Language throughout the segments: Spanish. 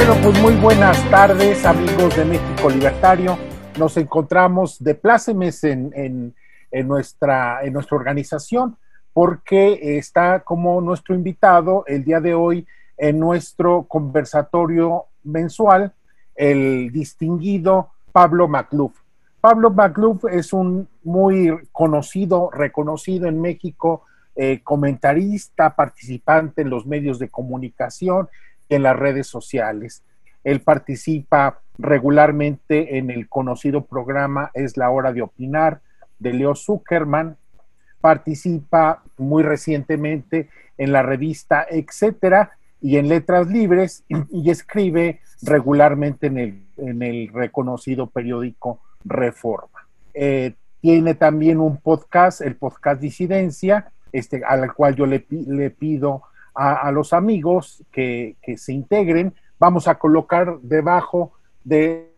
Bueno, pues muy buenas tardes, amigos de México Libertario. Nos encontramos de plácemes en nuestra organización porque está como nuestro invitado el día de hoy en nuestro conversatorio mensual, el distinguido Pablo Magluf. Pablo Magluf es un muy conocido, reconocido en México, comentarista, participante en los medios de comunicación, en las redes sociales. Él participa regularmente en el conocido programa Es la Hora de Opinar de Leo Zuckerman, participa muy recientemente en la revista Etcétera y en Letras Libres y escribe regularmente en el reconocido periódico Reforma. Tiene también un podcast, el podcast Disidencia, al cual yo le pido a los amigos que se integren. Vamos a colocar debajo de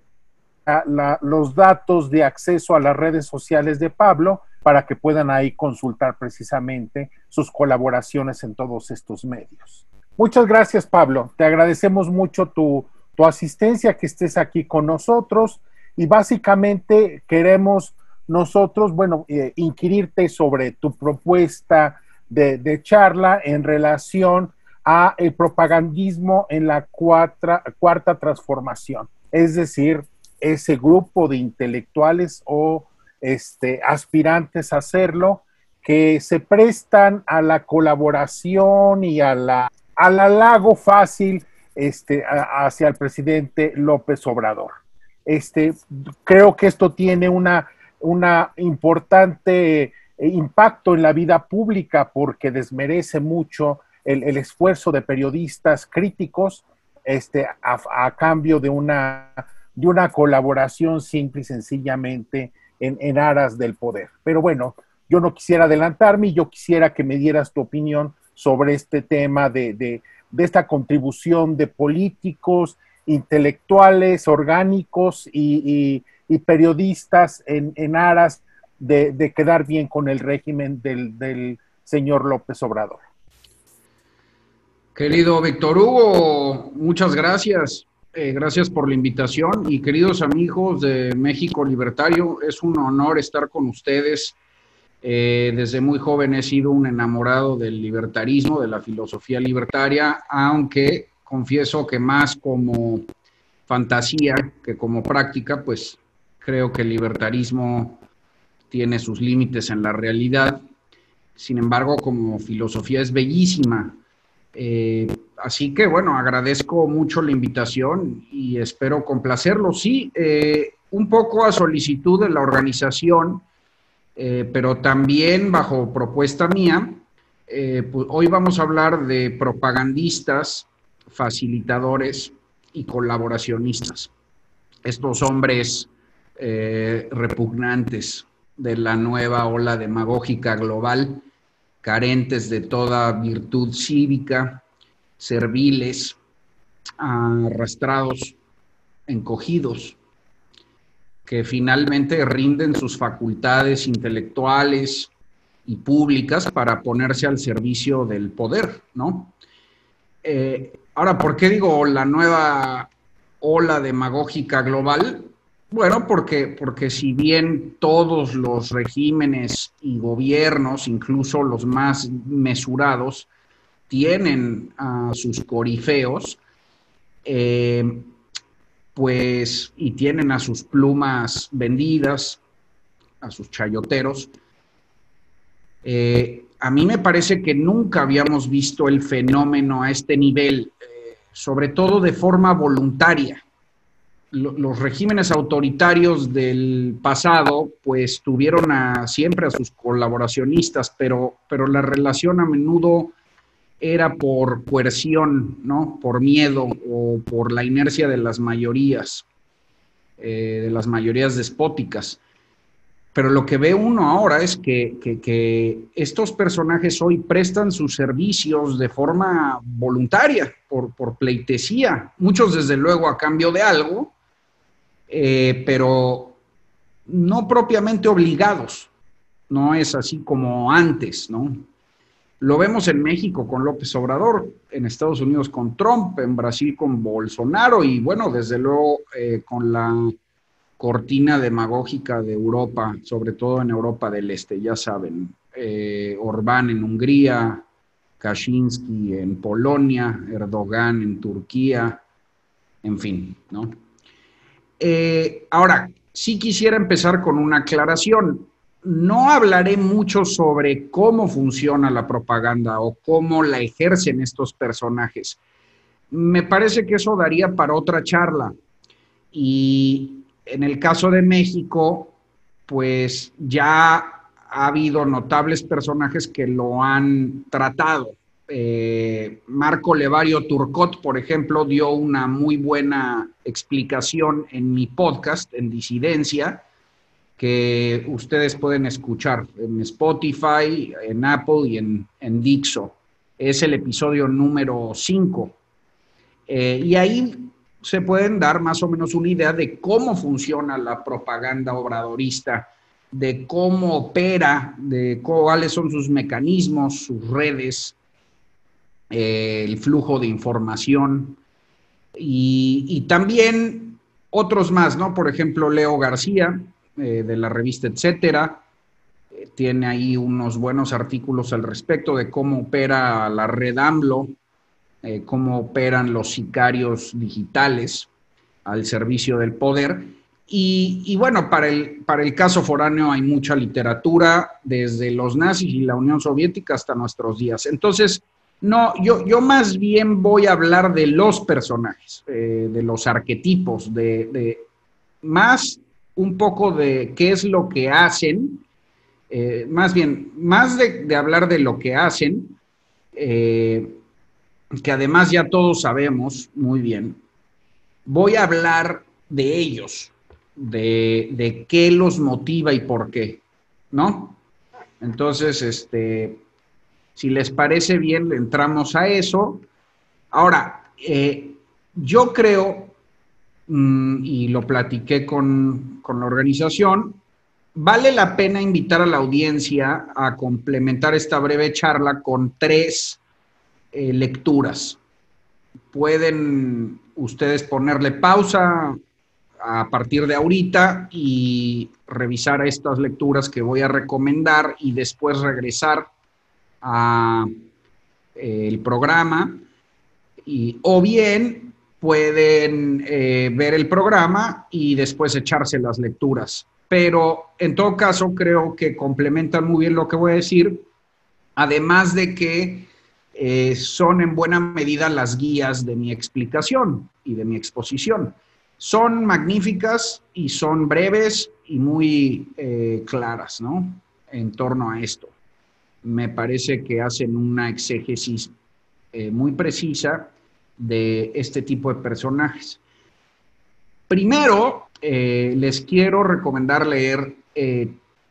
los datos de acceso a las redes sociales de Pablo para que puedan ahí consultar precisamente sus colaboraciones en todos estos medios. Muchas gracias, Pablo. Te agradecemos mucho tu asistencia, que estés aquí con nosotros y básicamente queremos nosotros, inquirirte sobre tu propuesta de charla en relación a el propagandismo en la cuarta transformación, es decir, ese grupo de intelectuales o aspirantes a hacerlo que se prestan a la colaboración y al halago fácil hacia el presidente López Obrador. Creo que esto tiene una importante impacto en la vida pública porque desmerece mucho el esfuerzo de periodistas críticos a cambio de una colaboración simple y sencillamente en aras del poder. Pero bueno, yo no quisiera adelantarme y yo quisiera que me dieras tu opinión sobre este tema de esta contribución de políticos, intelectuales, orgánicos y periodistas en aras de quedar bien con el régimen del señor López Obrador. Querido Víctor Hugo, muchas gracias. Gracias por la invitación y queridos amigos de México Libertario, es un honor estar con ustedes. Desde muy joven he sido un enamorado del libertarismo, de la filosofía libertaria, aunque confieso que más como fantasía que como práctica, pues creo que el libertarismo tiene sus límites en la realidad. Sin embargo, como filosofía es bellísima. Así que, bueno, agradezco mucho la invitación y espero complacerlo. Sí, un poco a solicitud de la organización, pero también bajo propuesta mía, pues hoy vamos a hablar de propagandistas, facilitadores y colaboracionistas. Estos hombres repugnantes de la nueva ola demagógica global, carentes de toda virtud cívica, serviles, arrastrados, encogidos, que finalmente rinden sus facultades intelectuales y públicas para ponerse al servicio del poder, ¿no? Ahora, ¿por qué digo la nueva ola demagógica global? Bueno, porque si bien todos los regímenes y gobiernos, incluso los más mesurados, tienen a sus corifeos, pues, y tienen a sus plumas vendidas, a sus chayoteros, a mí me parece que nunca habíamos visto el fenómeno a este nivel, sobre todo de forma voluntaria. Los regímenes autoritarios del pasado pues tuvieron siempre a sus colaboracionistas, pero la relación a menudo era por coerción, ¿no? Por miedo o por la inercia de las mayorías despóticas. Pero lo que ve uno ahora es que estos personajes hoy prestan sus servicios de forma voluntaria, por pleitesía, muchos desde luego a cambio de algo, pero no propiamente obligados, no es así como antes, ¿no? Lo vemos en México con López Obrador, en Estados Unidos con Trump, en Brasil con Bolsonaro y bueno, desde luego con la cortina demagógica de Europa, sobre todo en Europa del Este, ya saben, Orbán en Hungría, Kaczynski en Polonia, Erdogan en Turquía, en fin, ¿no? Ahora, sí quisiera empezar con una aclaración. No hablaré mucho sobre cómo funciona la propaganda o cómo la ejercen estos personajes. Me parece que eso daría para otra charla. Y en el caso de México, pues ya ha habido notables personajes que lo han tratado. Marco Levario Turcot, por ejemplo, dio una muy buena explicación en mi podcast, en Disidencia, que ustedes pueden escuchar en Spotify, en Apple y en Dixo. Es el episodio número 5. Y ahí se pueden dar más o menos una idea de cómo funciona la propaganda obradorista, de cómo opera, de cuáles son sus mecanismos, sus redes, el flujo de información y también otros más, ¿no? Por ejemplo, Leo García, de la revista Etcétera, tiene ahí unos buenos artículos al respecto de cómo opera la red AMLO, cómo operan los sicarios digitales al servicio del poder. Y bueno, para el caso foráneo hay mucha literatura, desde los nazis y la Unión Soviética hasta nuestros días. Entonces, no, yo más bien voy a hablar de los personajes, de los arquetipos, más un poco de qué es lo que hacen, más bien, más de hablar de lo que hacen, que además ya todos sabemos muy bien, voy a hablar de ellos, de qué los motiva y por qué, ¿no? Entonces, si les parece bien, entramos a eso. Ahora, yo creo, y lo platiqué con la organización, vale la pena invitar a la audiencia a complementar esta breve charla con 3 lecturas. Pueden ustedes ponerle pausa a partir de ahorita y revisar estas lecturas que voy a recomendar y después regresar a el programa, o bien pueden ver el programa y después echarse las lecturas. Pero en todo caso creo que complementan muy bien lo que voy a decir, además de que son en buena medida las guías de mi explicación y de mi exposición. Son magníficas y son breves y muy claras, ¿no? En torno a esto. Me parece que hacen una exégesis muy precisa de este tipo de personajes. Primero, les quiero recomendar leer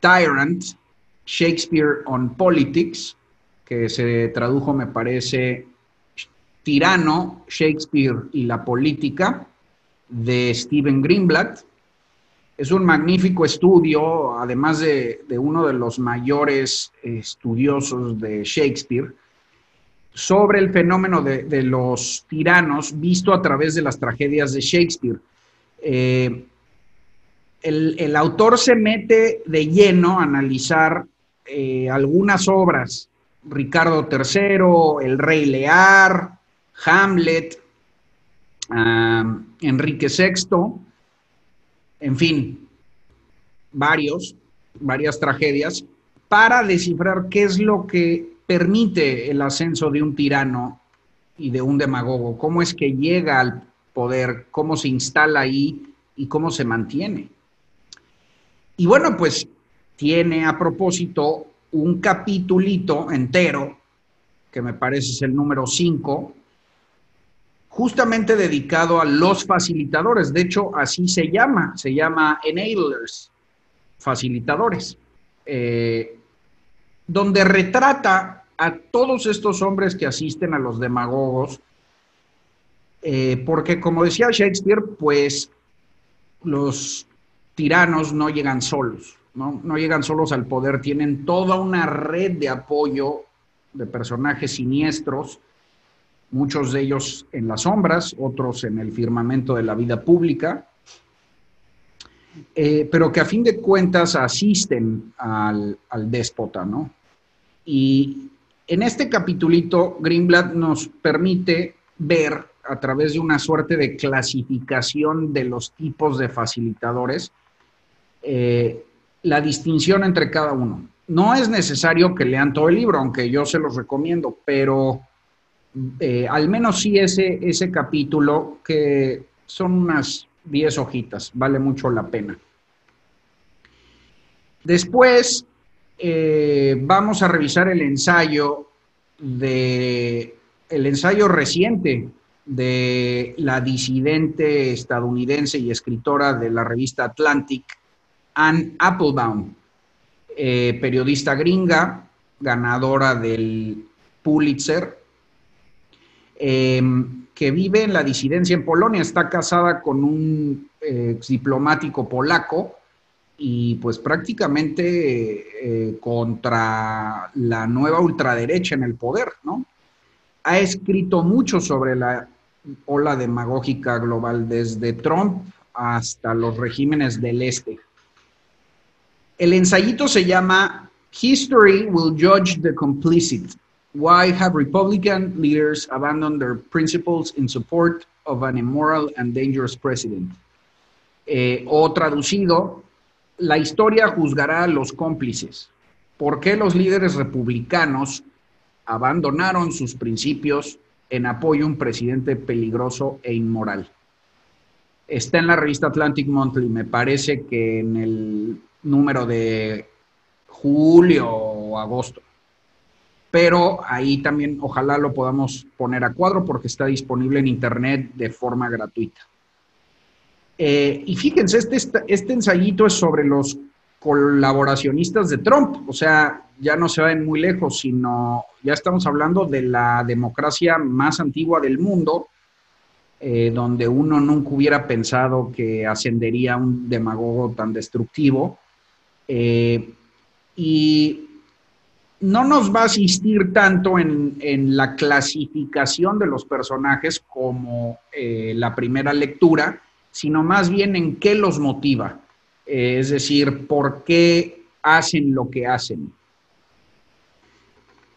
Tyrant, Shakespeare on Politics, que se tradujo, me parece, Tirano, Shakespeare y la política, de Stephen Greenblatt. Es un magnífico estudio, además de uno de los mayores estudiosos de Shakespeare, sobre el fenómeno de los tiranos visto a través de las tragedias de Shakespeare. El autor se mete de lleno a analizar algunas obras, Ricardo III, El Rey Lear, Hamlet, Enrique VI, en fin, varias tragedias, para descifrar qué es lo que permite el ascenso de un tirano y de un demagogo, cómo es que llega al poder, cómo se instala ahí y cómo se mantiene. Y bueno, pues tiene a propósito un capitulito entero, que me parece es el número 5, justamente dedicado a los facilitadores. De hecho, así se llama enablers, facilitadores, donde retrata a todos estos hombres que asisten a los demagogos, porque como decía Shakespeare, pues los tiranos no llegan solos, no llegan solos al poder, tienen toda una red de apoyo de personajes siniestros, muchos de ellos en las sombras, otros en el firmamento de la vida pública, pero que a fin de cuentas asisten al déspota, ¿no? Y en este capitulito, Greenblatt nos permite ver a través de una suerte de clasificación de los tipos de facilitadores, la distinción entre cada uno. No es necesario que lean todo el libro, aunque yo se los recomiendo, pero al menos sí ese capítulo, que son unas 10 hojitas, vale mucho la pena. Después vamos a revisar el ensayo reciente de la disidente estadounidense y escritora de la revista Atlantic, Anne Applebaum, periodista gringa, ganadora del Pulitzer, que vive en la disidencia en Polonia. Está casada con un exdiplomático polaco y pues prácticamente contra la nueva ultraderecha en el poder, ¿no? Ha escrito mucho sobre la ola demagógica global, desde Trump hasta los regímenes del este. El ensayito se llama History Will Judge the Complicit. Why have Republican leaders abandoned their principles in support of an immoral and dangerous president? O traducido, la historia juzgará a los cómplices. ¿Por qué los líderes republicanos abandonaron sus principios en apoyo a un presidente peligroso e inmoral? Está en la revista Atlantic Monthly, me parece que en el número de julio o agosto. Pero ahí también ojalá lo podamos poner a cuadro porque está disponible en internet de forma gratuita. Y fíjense, este ensayito es sobre los colaboracionistas de Trump. O sea, ya no se vayan muy lejos, sino ya estamos hablando de la democracia más antigua del mundo, donde uno nunca hubiera pensado que ascendería un demagogo tan destructivo. Y no nos va a asistir tanto en la clasificación de los personajes como la primera lectura, sino más bien en qué los motiva, es decir, por qué hacen lo que hacen.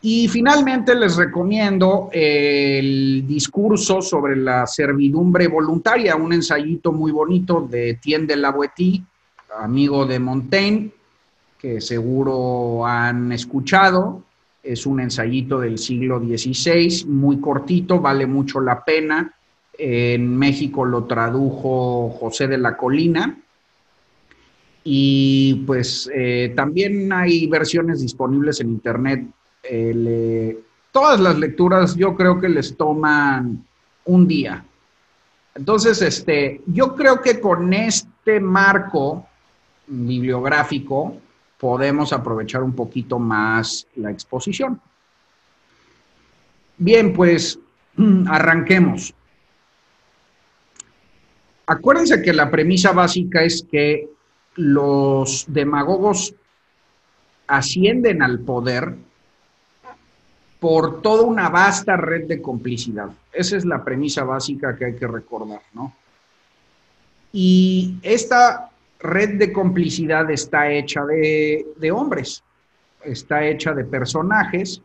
Y finalmente les recomiendo el discurso sobre la servidumbre voluntaria, un ensayito muy bonito de Etienne de la Boétie, amigo de Montaigne, que seguro han escuchado. Es un ensayito del siglo XVI, muy cortito, vale mucho la pena. En México lo tradujo José de la Colina. Y pues también hay versiones disponibles en internet. Todas las lecturas yo creo que les toman un día. Entonces, yo creo que con este marco bibliográfico podemos aprovechar un poquito más la exposición. Bien, pues arranquemos. Acuérdense que la premisa básica es que los demagogos ascienden al poder por toda una vasta red de complicidad. Esa es la premisa básica que hay que recordar, ¿no? Y esta red de complicidad está hecha de hombres, está hecha de personajes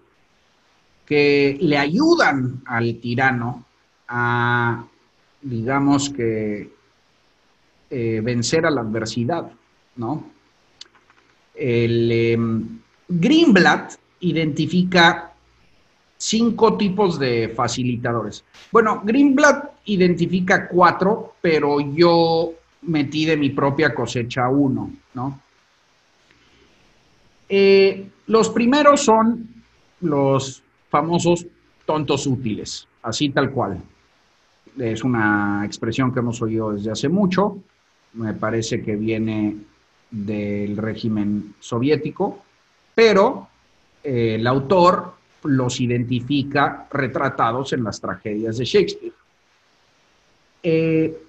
que le ayudan al tirano a, digamos que, vencer a la adversidad, ¿no? Greenblatt identifica 5 tipos de facilitadores. Bueno, Greenblatt identifica 4, pero yo metí de mi propia cosecha 1, ¿no? Los primeros son los famosos tontos útiles, así tal cual. Es una expresión que hemos oído desde hace mucho, me parece que viene del régimen soviético, pero el autor los identifica retratados en las tragedias de Shakespeare.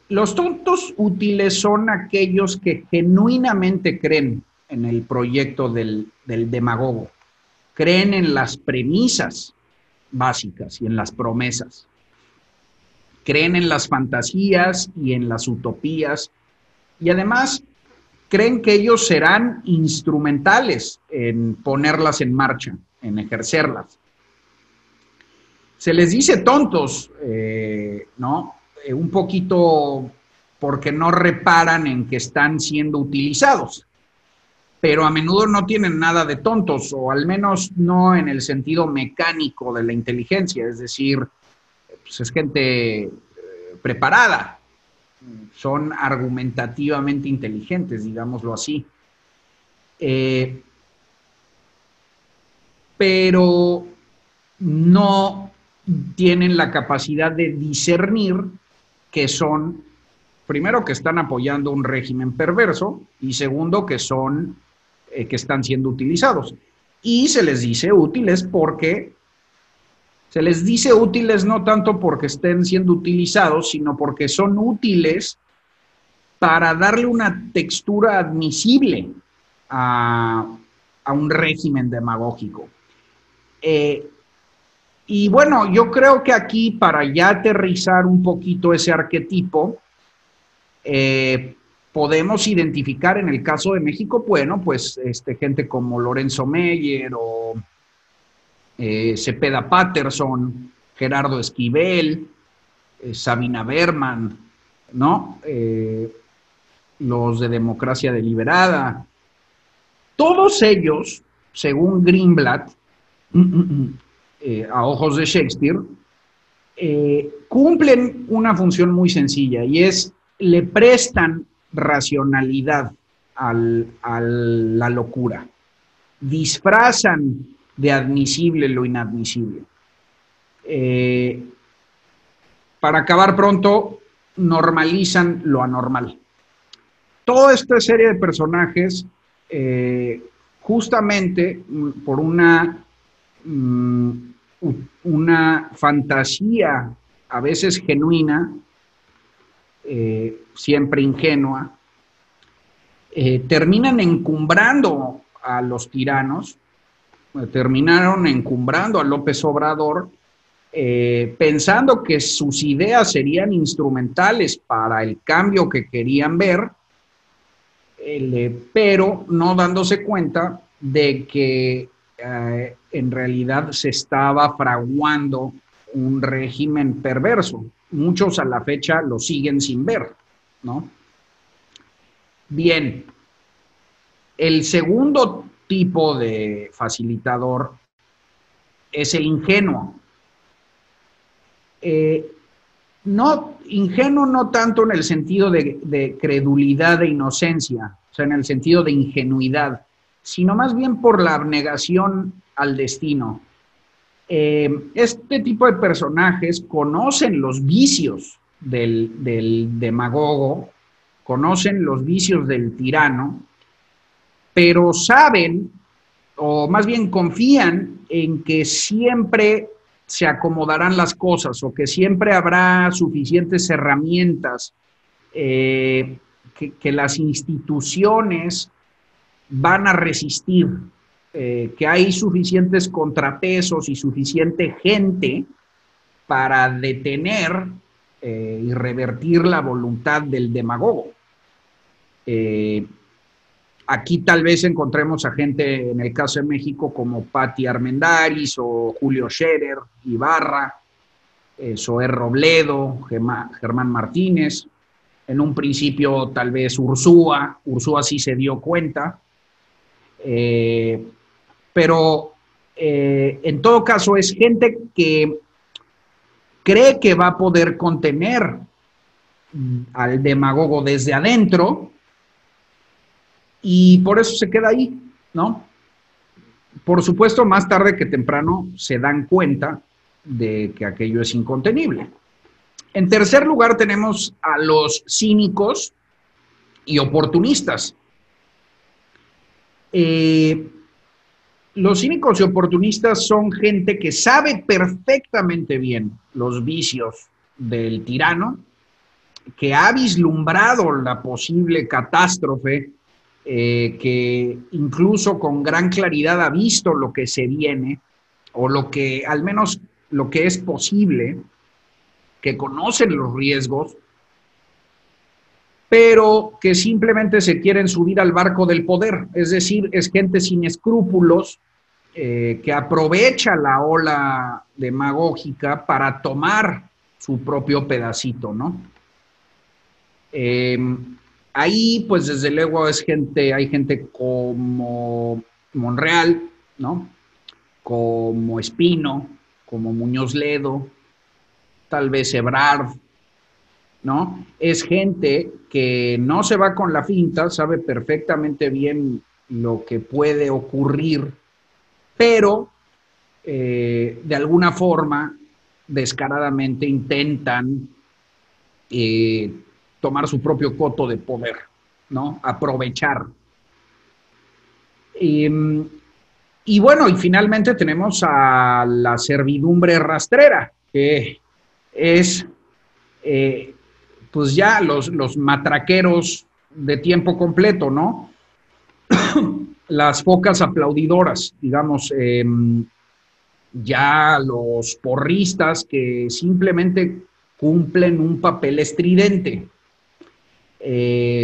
Los tontos útiles son aquellos que genuinamente creen en el proyecto del demagogo. creen en las premisas básicas y en las promesas. Creen en las fantasías y en las utopías, y además creen que ellos serán instrumentales en ponerlas en marcha, en ejercerlas. Se les dice tontos, ¿no? Un poquito porque no reparan en que están siendo utilizados, pero a menudo no tienen nada de tontos, o al menos no en el sentido mecánico de la inteligencia, es decir, pues es gente preparada, son argumentativamente inteligentes, digámoslo así. Pero no tienen la capacidad de discernir que son, primero, que están apoyando un régimen perverso, y segundo, que son, que están siendo utilizados. Y se les dice útiles porque se les dice útiles no tanto porque estén siendo utilizados, sino porque son útiles para darle una textura admisible a un régimen demagógico. Y bueno, yo creo que aquí, para ya aterrizar un poquito ese arquetipo, podemos identificar en el caso de México, bueno, pues gente como Lorenzo Meyer o Cepeda Patterson, Gerardo Esquivel, Sabina Berman, ¿no? Los de Democracia Deliberada. Todos ellos, según Greenblatt, a ojos de Shakespeare, cumplen una función muy sencilla, y es, le prestan racionalidad a la locura, disfrazan de admisible lo inadmisible. Para acabar pronto, normalizan lo anormal. Toda esta serie de personajes, justamente por una fantasía a veces genuina, siempre ingenua, terminan encumbrando a los tiranos, terminaron encumbrando a López Obrador, pensando que sus ideas serían instrumentales para el cambio que querían ver, pero no dándose cuenta de que en realidad se estaba fraguando un régimen perverso. Muchos a la fecha lo siguen sin ver, ¿no? Bien, el segundo tipo de facilitador es el ingenuo. No, ingenuo no tanto en el sentido de credulidad e inocencia, o sea, en el sentido de ingenuidad, sino más bien por la abnegación al destino. Este tipo de personajes conocen los vicios del demagogo, conocen los vicios del tirano, pero saben, o más bien confían en que siempre se acomodarán las cosas, o que siempre habrá suficientes herramientas, que las instituciones van a resistir, que hay suficientes contrapesos y suficiente gente para detener y revertir la voluntad del demagogo. Aquí tal vez encontremos a gente, en el caso de México, como Patti Armendáriz o Julio Scherer, Ibarra, Zoé Robledo, Germán Martínez. En un principio tal vez Ursúa sí se dio cuenta, pero en todo caso es gente que cree que va a poder contener al demagogo desde adentro, y por eso se queda ahí, ¿no? Por supuesto, más tarde que temprano se dan cuenta de que aquello es incontenible. En tercer lugar tenemos a los cínicos y oportunistas. Los cínicos y oportunistas son gente que sabe perfectamente bien los vicios del tirano, que ha vislumbrado la posible catástrofe que incluso con gran claridad ha visto lo que se viene, o lo que, al menos lo que es posible, que conocen los riesgos, pero que simplemente se quieren subir al barco del poder. Es decir, es gente sin escrúpulos que aprovecha la ola demagógica para tomar su propio pedacito, ¿no? Ahí, pues desde luego hay gente como Monreal, ¿no? Como Espino, como Muñoz Ledo, tal vez Ebrard, ¿no? Es gente que no se va con la finta, sabe perfectamente bien lo que puede ocurrir, pero de alguna forma, descaradamente intentan tomar su propio coto de poder, ¿no? Aprovechar. Y bueno, y finalmente tenemos a la servidumbre rastrera, que es pues ya los matraqueros de tiempo completo, ¿no? Las focas aplaudidoras, digamos, ya los porristas que simplemente cumplen un papel estridente.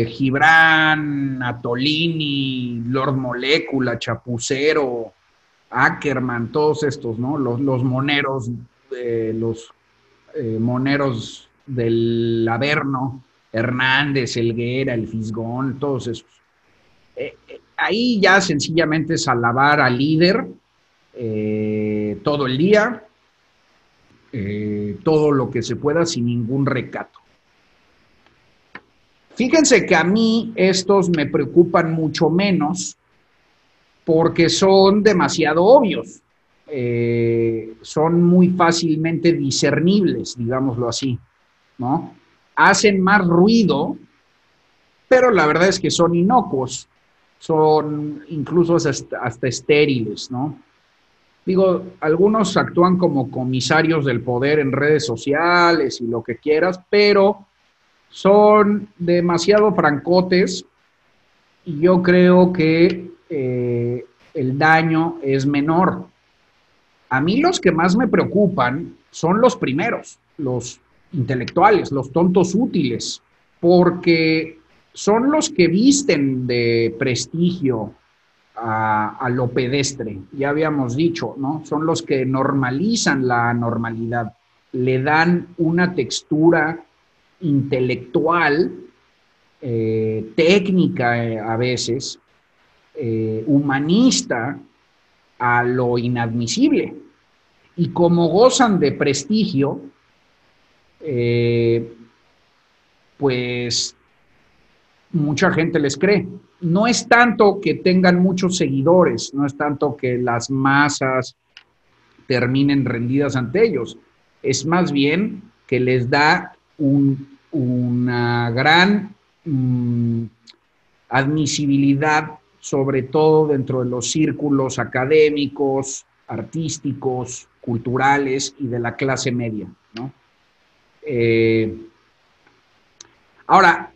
Gibran, Atolini, Lord Molecula, Chapucero, Ackerman, todos estos, ¿no? Los moneros, moneros del Averno, Hernández, Helguera, el Fisgón, todos esos. Ahí ya sencillamente es alabar al líder todo el día, todo lo que se pueda sin ningún recato. Fíjense que a mí estos me preocupan mucho menos porque son demasiado obvios, son muy fácilmente discernibles, digámoslo así, ¿no? Hacen más ruido, pero la verdad es que son inocuos, son incluso hasta estériles, ¿no? Digo, algunos actúan como comisarios del poder en redes sociales y lo que quieras, pero son demasiado francotes y yo creo que el daño es menor. A mí los que más me preocupan son los primeros, los intelectuales, los tontos útiles, porque son los que visten de prestigio a lo pedestre, ya habíamos dicho, ¿no? Son los que normalizan la anormalidad, le dan una textura intelectual, técnica a veces, humanista a lo inadmisible. Y como gozan de prestigio, pues mucha gente les cree. No es tanto que tengan muchos seguidores, no es tanto que las masas terminen rendidas ante ellos, es más bien que les da una gran admisibilidad, sobre todo dentro de los círculos académicos, artísticos, culturales y de la clase media, ¿no? Ahora,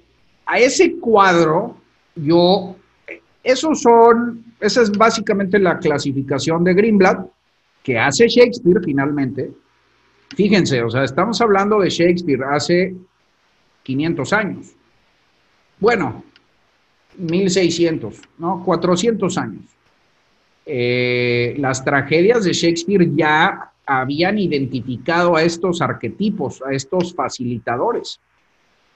a ese cuadro, esa es básicamente la clasificación de Greenblatt que hace Shakespeare finalmente. Fíjense, o sea, estamos hablando de Shakespeare hace 500 años. Bueno, 1600, ¿no? 400 años. Las tragedias de Shakespeare ya habían identificado a estos arquetipos, a estos facilitadores.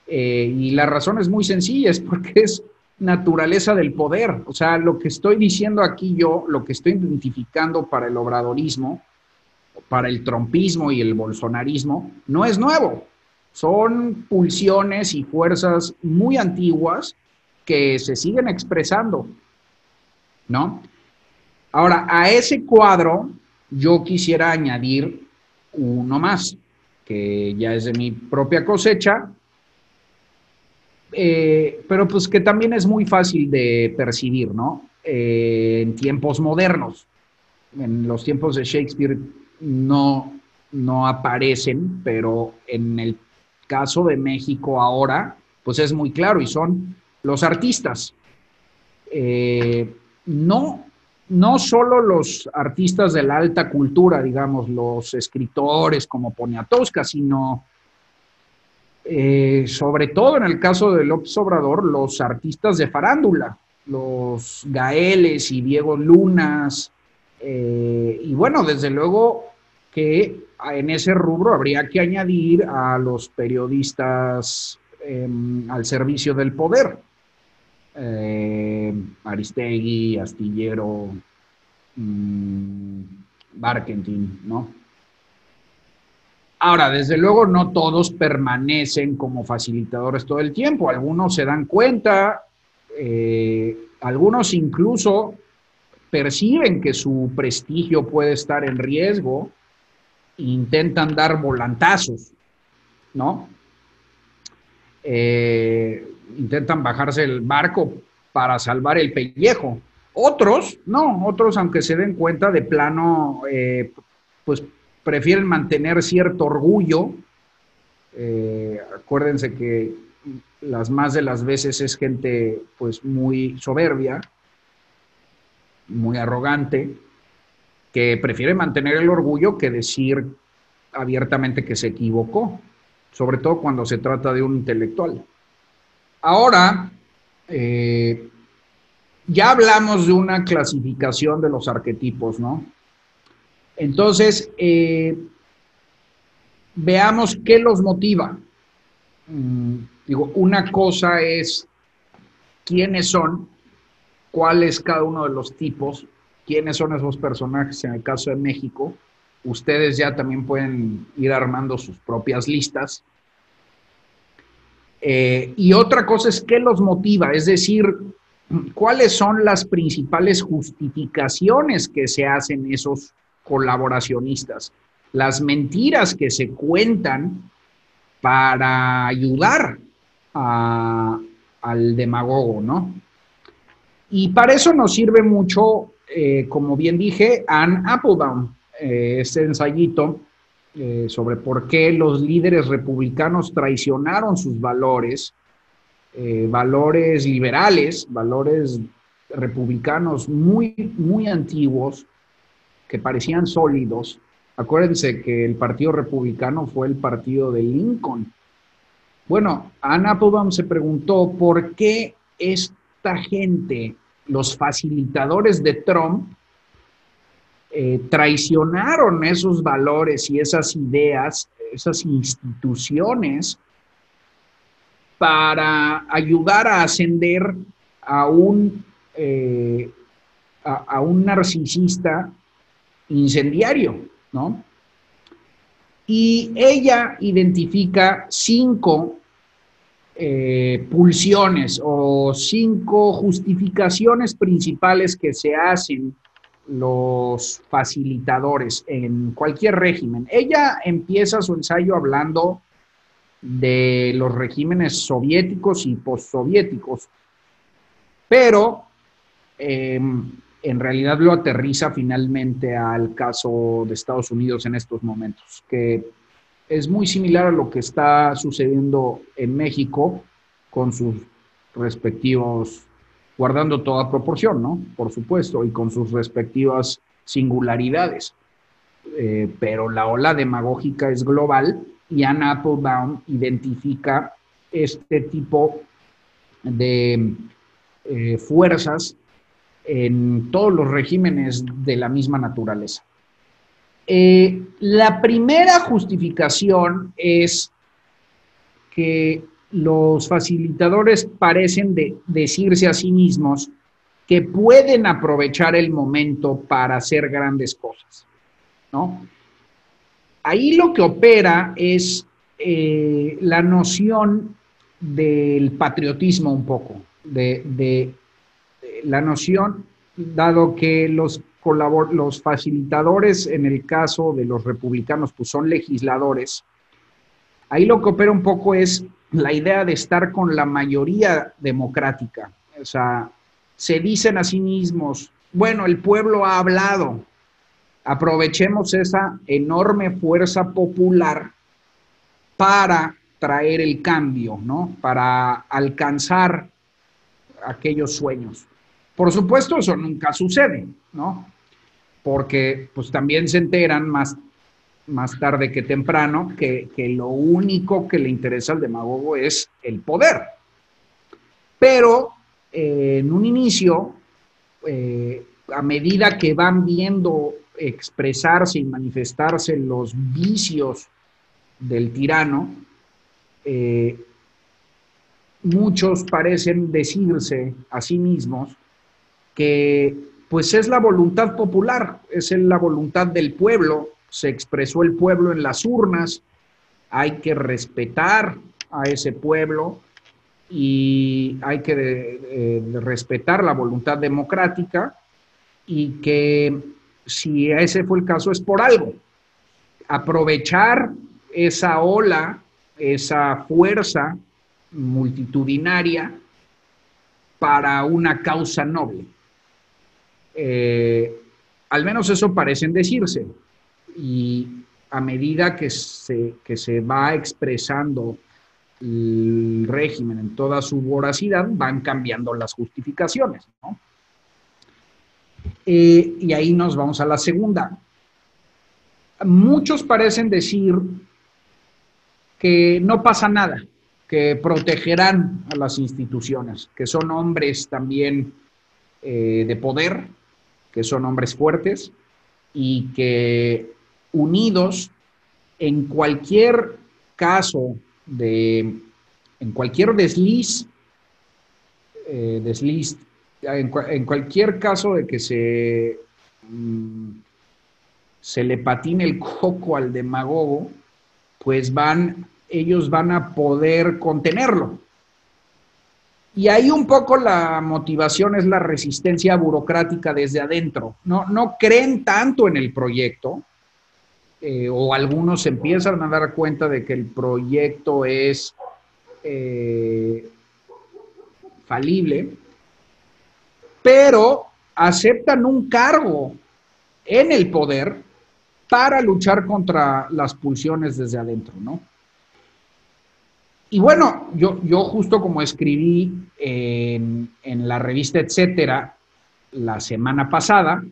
Y la razón es muy sencilla, es porque es naturaleza del poder. O sea, lo que estoy diciendo aquí yo, lo que estoy identificando para el obradorismo, para el trumpismo y el bolsonarismo, no es nuevo. Son pulsiones y fuerzas muy antiguas que se siguen expresando, ¿no? Ahora, a ese cuadro yo quisiera añadir uno más, que ya es de mi propia cosecha, pero pues que también es muy fácil de percibir, ¿no? En tiempos modernos, en los tiempos de Shakespeare no aparecen, pero en el caso de México ahora, pues es muy claro, y son los artistas. no, no solo los artistas de la alta cultura, digamos, los escritores como Poniatowska, sino sobre todo en el caso de López Obrador, los artistas de farándula, los Gaeles y Diego Lunas, y bueno, desde luego que en ese rubro habría que añadir a los periodistas al servicio del poder. Aristegui, Astillero, Barkentin, ¿no? Ahora, desde luego, no todos permanecen como facilitadores todo el tiempo. Algunos se dan cuenta, algunos incluso perciben que su prestigio puede estar en riesgo e intentan dar volantazos, ¿no? Intentan bajarse el barco para salvar el pellejo. Otros, no, otros aunque se den cuenta de plano, pues prefieren mantener cierto orgullo. Acuérdense que las más de las veces es gente pues muy soberbia, muy arrogante, que prefiere mantener el orgullo que decir abiertamente que se equivocó, sobre todo cuando se trata de un intelectual. Ahora, ya hablamos de una clasificación de los arquetipos, ¿no? Entonces, veamos qué los motiva. Digo, una cosa es quiénes son, cuál es cada uno de los tipos, quiénes son esos personajes en el caso de México. Ustedes ya también pueden ir armando sus propias listas. Y otra cosa es qué los motiva, es decir, cuáles son las principales justificaciones que se hacen esos colaboracionistas, las mentiras que se cuentan para ayudar al demagogo, ¿no? Y para eso nos sirve mucho, como bien dije, Anne Applebaum, este ensayito sobre por qué los líderes republicanos traicionaron sus valores, valores liberales, valores republicanos muy, muy antiguos, que parecían sólidos. Acuérdense que el Partido Republicano fue el partido de Lincoln. Bueno, Anne Applebaum se preguntó por qué esta gente, los facilitadores de Trump, traicionaron esos valores y esas ideas, esas instituciones, para ayudar a ascender a un narcisista incendiario, ¿no? Y ella identifica 5 pulsiones o 5 justificaciones principales que se hacen los facilitadores en cualquier régimen. Ella empieza su ensayo hablando de los regímenes soviéticos y postsoviéticos, pero en realidad lo aterriza finalmente al caso de Estados Unidos en estos momentos, que es muy similar a lo que está sucediendo en México con sus respectivos, guardando toda proporción, ¿no? Por supuesto, y con sus respectivas singularidades. Pero la ola demagógica es global y Anne Applebaum identifica este tipo de fuerzas en todos los regímenes de la misma naturaleza. La primera justificación es que los facilitadores parecen decirse a sí mismos que pueden aprovechar el momento para hacer grandes cosas, ¿no? Ahí lo que opera es la noción del patriotismo un poco, de la noción, dado que los facilitadores, en el caso de los republicanos, pues son legisladores, ahí lo que opera un poco es la idea de estar con la mayoría democrática. O sea, se dicen a sí mismos, bueno, el pueblo ha hablado, aprovechemos esa enorme fuerza popular para traer el cambio, ¿no? Para alcanzar aquellos sueños. Por supuesto, eso nunca sucede, ¿no? Porque pues también se enteran más tarde que temprano que lo único que le interesa al demagogo es el poder. Pero en un inicio, a medida que van viendo expresarse y manifestarse los vicios del tirano, muchos parecen decirse a sí mismos que pues es la voluntad popular, es la voluntad del pueblo, se expresó el pueblo en las urnas, hay que respetar a ese pueblo y hay que respetar la voluntad democrática y que si ese fue el caso es por algo. Aprovechar esa ola, esa fuerza multitudinaria para una causa noble. Al menos eso parecen decirse. Y a medida que se va expresando el régimen en toda su voracidad, van cambiando las justificaciones, ¿no? Y ahí nos vamos a la segunda. Muchos parecen decir que no pasa nada, que protegerán a las instituciones, que son hombres también de poder, que son hombres fuertes y que unidos en cualquier caso en cualquier desliz, en cualquier caso de que se le patine el coco al demagogo, pues ellos van a poder contenerlo. Y ahí un poco la motivación es la resistencia burocrática desde adentro. No creen tanto en el proyecto, o algunos empiezan a dar cuenta de que el proyecto es falible, pero aceptan un cargo en el poder para luchar contra las pulsiones desde adentro, ¿no? Y bueno, yo justo como escribí en la revista Etcétera la semana pasada,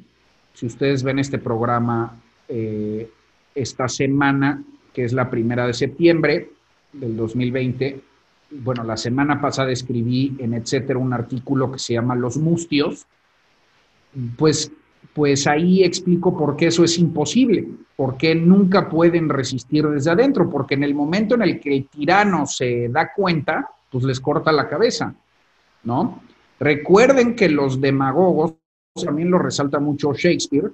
si ustedes ven este programa esta semana, que es la 1 de septiembre del 2020, bueno, la semana pasada escribí en Etcétera un artículo que se llama Los Mustios, pues ahí explico por qué eso es imposible, por qué nunca pueden resistir desde adentro, porque en el momento en el que el tirano se da cuenta, pues les corta la cabeza, ¿no? Recuerden que los demagogos, también lo resalta mucho Shakespeare,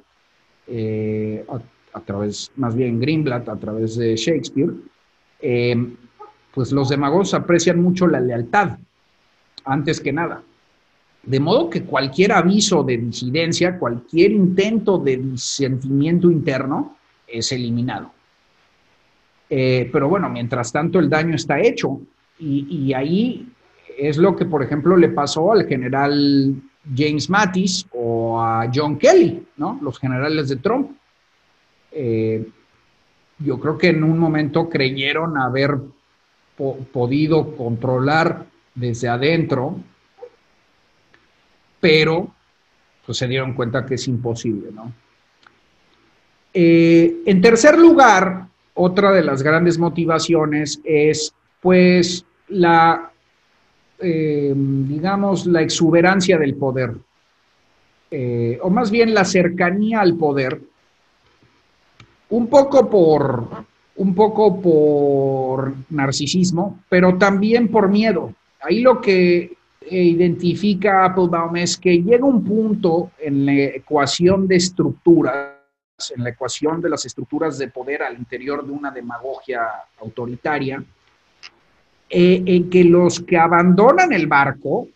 a través, más bien Greenblatt, a través de Shakespeare, pues los demagogos aprecian mucho la lealtad, antes que nada. De modo que cualquier aviso de disidencia, cualquier intento de disentimiento interno es eliminado. Pero bueno, mientras tanto el daño está hecho y ahí es lo que, por ejemplo, le pasó al general James Mattis o a John Kelly, ¿no? Los generales de Trump. Yo creo que en un momento creyeron haber podido controlar desde adentro, pero pues se dieron cuenta que es imposible, ¿no? En tercer lugar, otra de las grandes motivaciones es, pues, digamos, la exuberancia del poder, o más bien la cercanía al poder, un poco por narcisismo, pero también por miedo. Ahí lo que identifica Applebaum es que llega un punto en la ecuación de estructuras, en la ecuación de las estructuras de poder al interior de una demagogia autoritaria, en que los que abandonan el barco,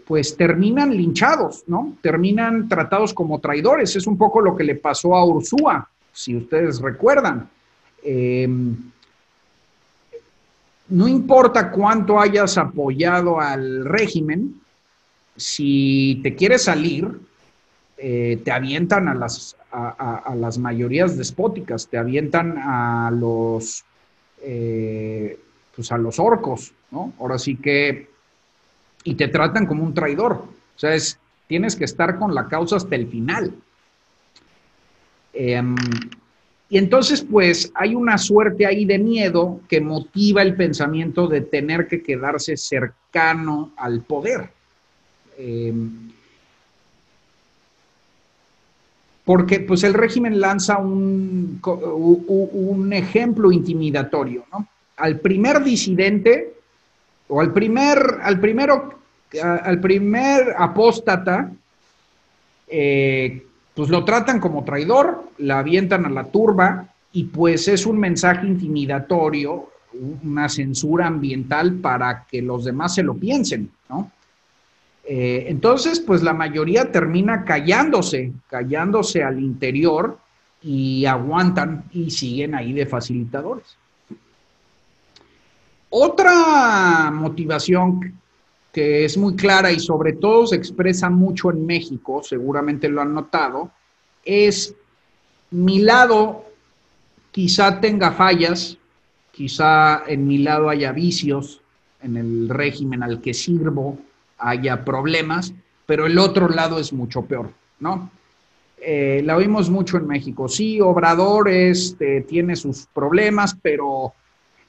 pues terminan linchados, ¿no? Terminan tratados como traidores. Es un poco lo que le pasó a Ursúa, si ustedes recuerdan. No importa cuánto hayas apoyado al régimen, si te quieres salir, te avientan a las mayorías despóticas, te avientan a los orcos, ¿no? Ahora sí que, y te tratan como un traidor. O sea, tienes que estar con la causa hasta el final. Y entonces, pues, hay una suerte ahí de miedo que motiva el pensamiento de tener que quedarse cercano al poder. Porque, pues, el régimen lanza un ejemplo intimidatorio, ¿no? Al primer disidente o al primer apóstata, pues lo tratan como traidor, la avientan a la turba y pues es un mensaje intimidatorio, una censura ambiental para que los demás se lo piensen, ¿no? Entonces, pues la mayoría termina callándose al interior y aguantan y siguen ahí de facilitadores. Otra motivación que es muy clara y sobre todo se expresa mucho en México, seguramente lo han notado, es mi lado quizá tenga fallas, quizá en mi lado haya vicios, en el régimen al que sirvo haya problemas, pero el otro lado es mucho peor, ¿no? La oímos mucho en México. Sí, Obrador tiene sus problemas, pero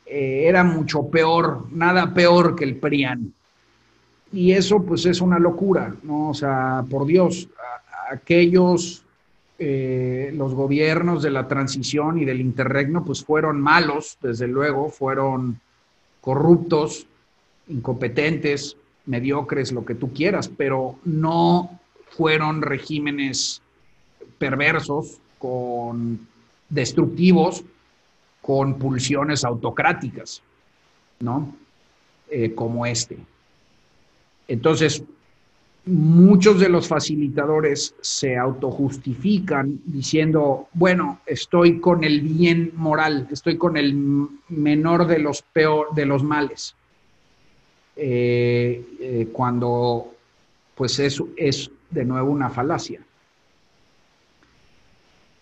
era mucho peor, nada peor que el PRIAN. Y eso pues es una locura, ¿no? O sea, por Dios, aquellos, los gobiernos de la transición y del interregno pues fueron malos, desde luego, fueron corruptos, incompetentes, mediocres, lo que tú quieras, pero no fueron regímenes perversos, destructivos, con pulsiones autocráticas, ¿no? Como este. Entonces, muchos de los facilitadores se autojustifican diciendo, bueno, estoy con el bien moral, estoy con el menor de los males. Cuando pues eso es de nuevo una falacia.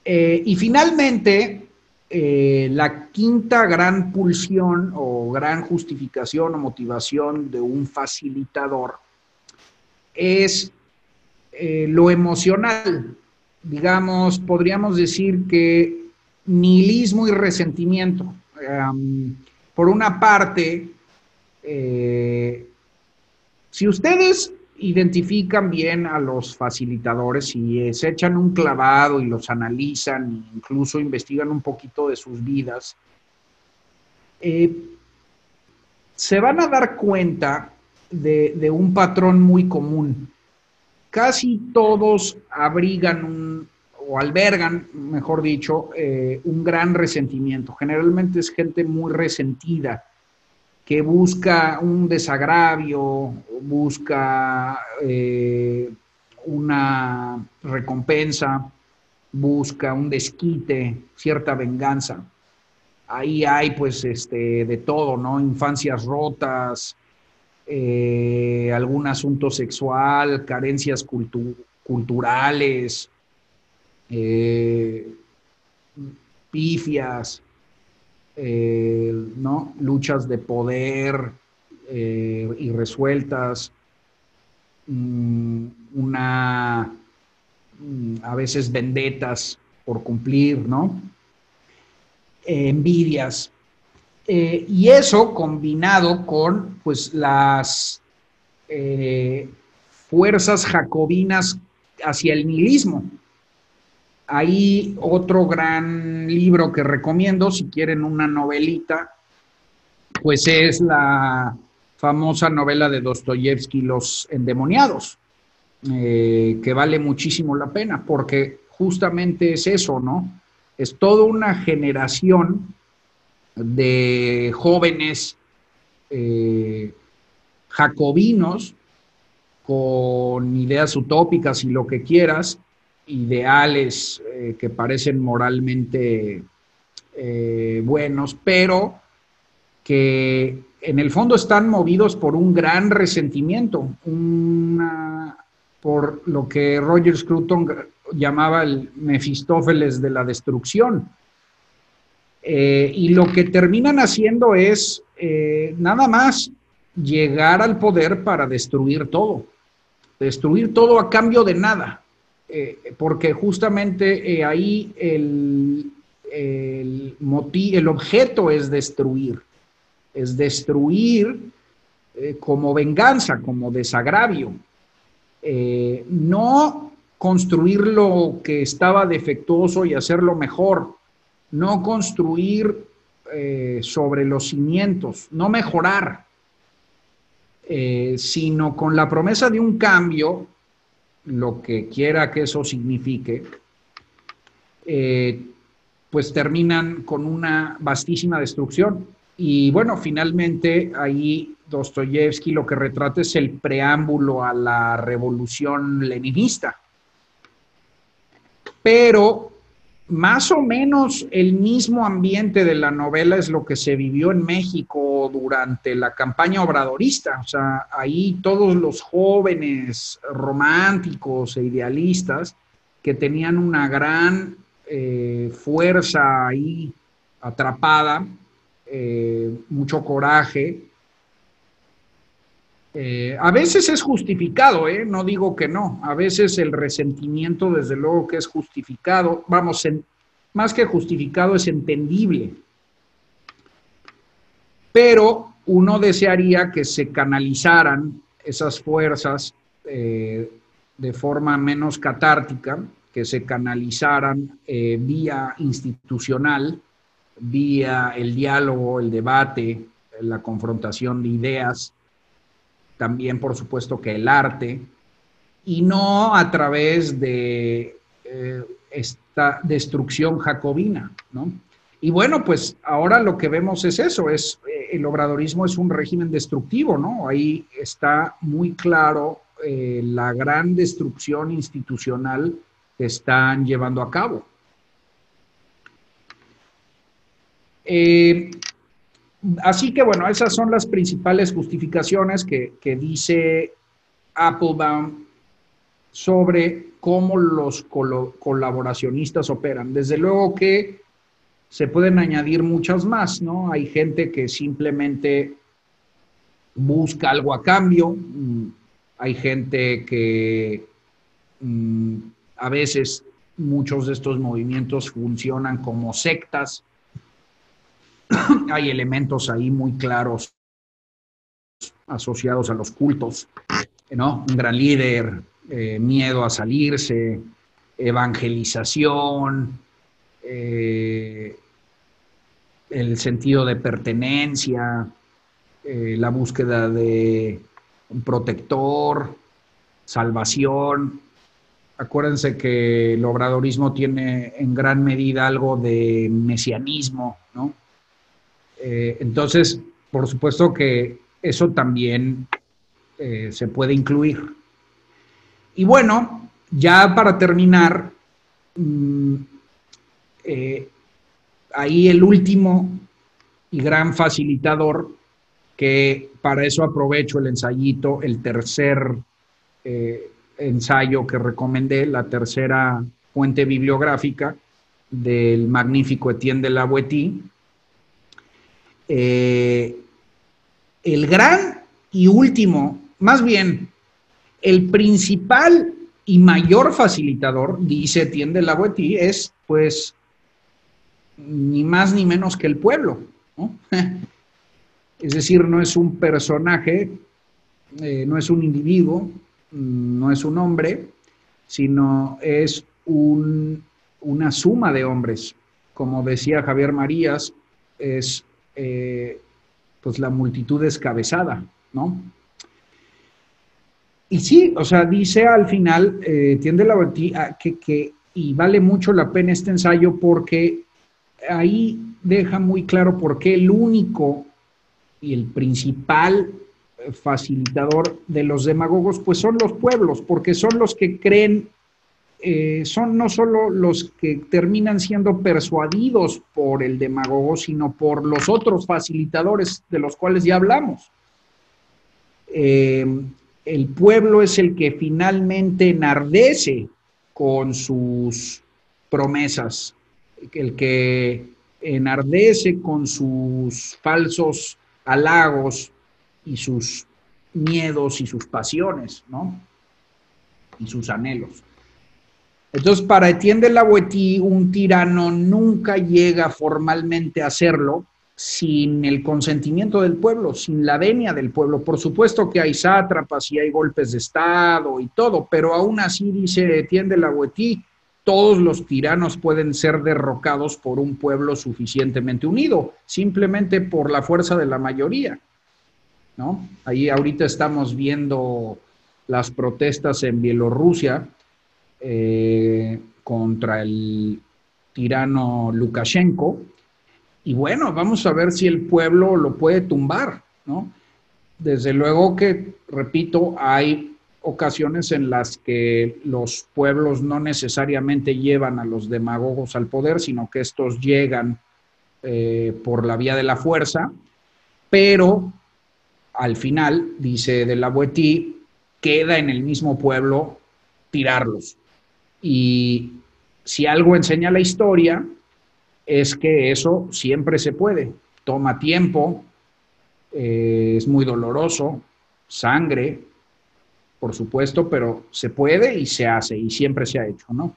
Y finalmente, la quinta gran pulsión o gran justificación o motivación de un facilitador es lo emocional. Digamos, podríamos decir que nihilismo y resentimiento. Por una parte, si ustedes identifican bien a los facilitadores y se echan un clavado y los analizan e incluso investigan un poquito de sus vidas, se van a dar cuenta de un patrón muy común. Casi todos abrigan o albergan, mejor dicho, un gran resentimiento. Generalmente es gente muy resentida, que busca un desagravio, busca una recompensa, busca un desquite, cierta venganza. Ahí hay pues de todo, ¿no? Infancias rotas, algún asunto sexual, carencias culturales, pifias, ¿no? Luchas de poder irresueltas, a veces vendetas por cumplir, ¿no? Envidias. Y eso combinado con pues las fuerzas jacobinas hacia el nihilismo. Hay otro gran libro que recomiendo, si quieren una novelita, pues es la famosa novela de Dostoyevsky, Los endemoniados, que vale muchísimo la pena, porque justamente es eso, ¿no? Es toda una generación de jóvenes jacobinos con ideas utópicas y lo que quieras, ideales que parecen moralmente buenos, pero que en el fondo están movidos por un gran resentimiento, por lo que Roger Scruton llamaba el Mefistófeles de la destrucción. Y lo que terminan haciendo es nada más llegar al poder para destruir todo. destruir todo a cambio de nada, porque justamente ahí el objeto es destruir como venganza, como desagravio, no construir lo que estaba defectuoso y hacerlo mejor, no construir sobre los cimientos, no mejorar, sino con la promesa de un cambio, lo que quiera que eso signifique, pues terminan con una vastísima destrucción. Y bueno, finalmente ahí Dostoyevsky lo que retrata es el preámbulo a la revolución leninista. Pero más o menos el mismo ambiente de la novela es lo que se vivió en México durante la campaña obradorista. O sea, ahí todos los jóvenes románticos e idealistas que tenían una gran fuerza ahí atrapada, mucho coraje. A veces es justificado, no digo que no. A veces el resentimiento, desde luego que es justificado. Vamos, más que justificado, es entendible. Pero uno desearía que se canalizaran esas fuerzas de forma menos catártica, que se canalizaran vía institucional, vía el diálogo, el debate, la confrontación de ideas, también por supuesto que el arte, y no a través de esta destrucción jacobina, ¿no? Y bueno, pues ahora lo que vemos es eso, el obradorismo es un régimen destructivo, ¿no? Ahí está muy claro la gran destrucción institucional que están llevando a cabo. Así que bueno, esas son las principales justificaciones que dice Applebaum sobre cómo los colaboracionistas operan. Desde luego que se pueden añadir muchas más, ¿no? Hay gente que simplemente busca algo a cambio, hay gente que a veces muchos de estos movimientos funcionan como sectas. Hay elementos ahí muy claros asociados a los cultos, ¿no? Un gran líder, miedo a salirse, evangelización, el sentido de pertenencia, la búsqueda de un protector, salvación. Acuérdense que el obradorismo tiene en gran medida algo de mesianismo, ¿no? Entonces, por supuesto que eso también se puede incluir. Y bueno, ya para terminar, ahí el último y gran facilitador, que para eso aprovecho el ensayito, el tercer ensayo que recomendé, la tercera fuente bibliográfica del magnífico Etienne de la Boétie. El gran y último, más bien, el principal y mayor facilitador, dice Etienne de la Boétie, es pues ni más ni menos que el pueblo, ¿no? Es decir, no es un personaje, no es un individuo, no es un hombre, sino es una suma de hombres. Como decía Javier Marías, es pues la multitud descabezada, ¿no? Y sí, o sea, dice al final, Etienne de la Boétie, y vale mucho la pena este ensayo porque ahí deja muy claro por qué el único y el principal facilitador de los demagogos, pues son los pueblos, porque son los que creen, son no solo los que terminan siendo persuadidos por el demagogo, sino por los otros facilitadores de los cuales ya hablamos. El pueblo es el que finalmente enardece con sus promesas, el que enardece con sus falsos halagos y sus miedos y sus pasiones, ¿no? y sus anhelos. Entonces, para Etienne de la Boétie, un tirano nunca llega formalmente a hacerlo sin el consentimiento del pueblo, sin la venia del pueblo. Por supuesto que hay sátrapas y hay golpes de Estado y todo, pero aún así, dice Etienne de la Boétie, todos los tiranos pueden ser derrocados por un pueblo suficientemente unido, simplemente por la fuerza de la mayoría, ¿no? Ahí ahorita estamos viendo las protestas en Bielorrusia, contra el tirano Lukashenko, y bueno, vamos a ver si el pueblo lo puede tumbar, ¿no? Desde luego que, repito, hay ocasiones en las que los pueblos no necesariamente llevan a los demagogos al poder, sino que estos llegan por la vía de la fuerza, pero al final, dice de la Boétie, queda en el mismo pueblo tirarlos. Y si algo enseña la historia, es que eso siempre se puede. Toma tiempo, es muy doloroso, sangre, por supuesto, pero se puede y se hace, y siempre se ha hecho, ¿no?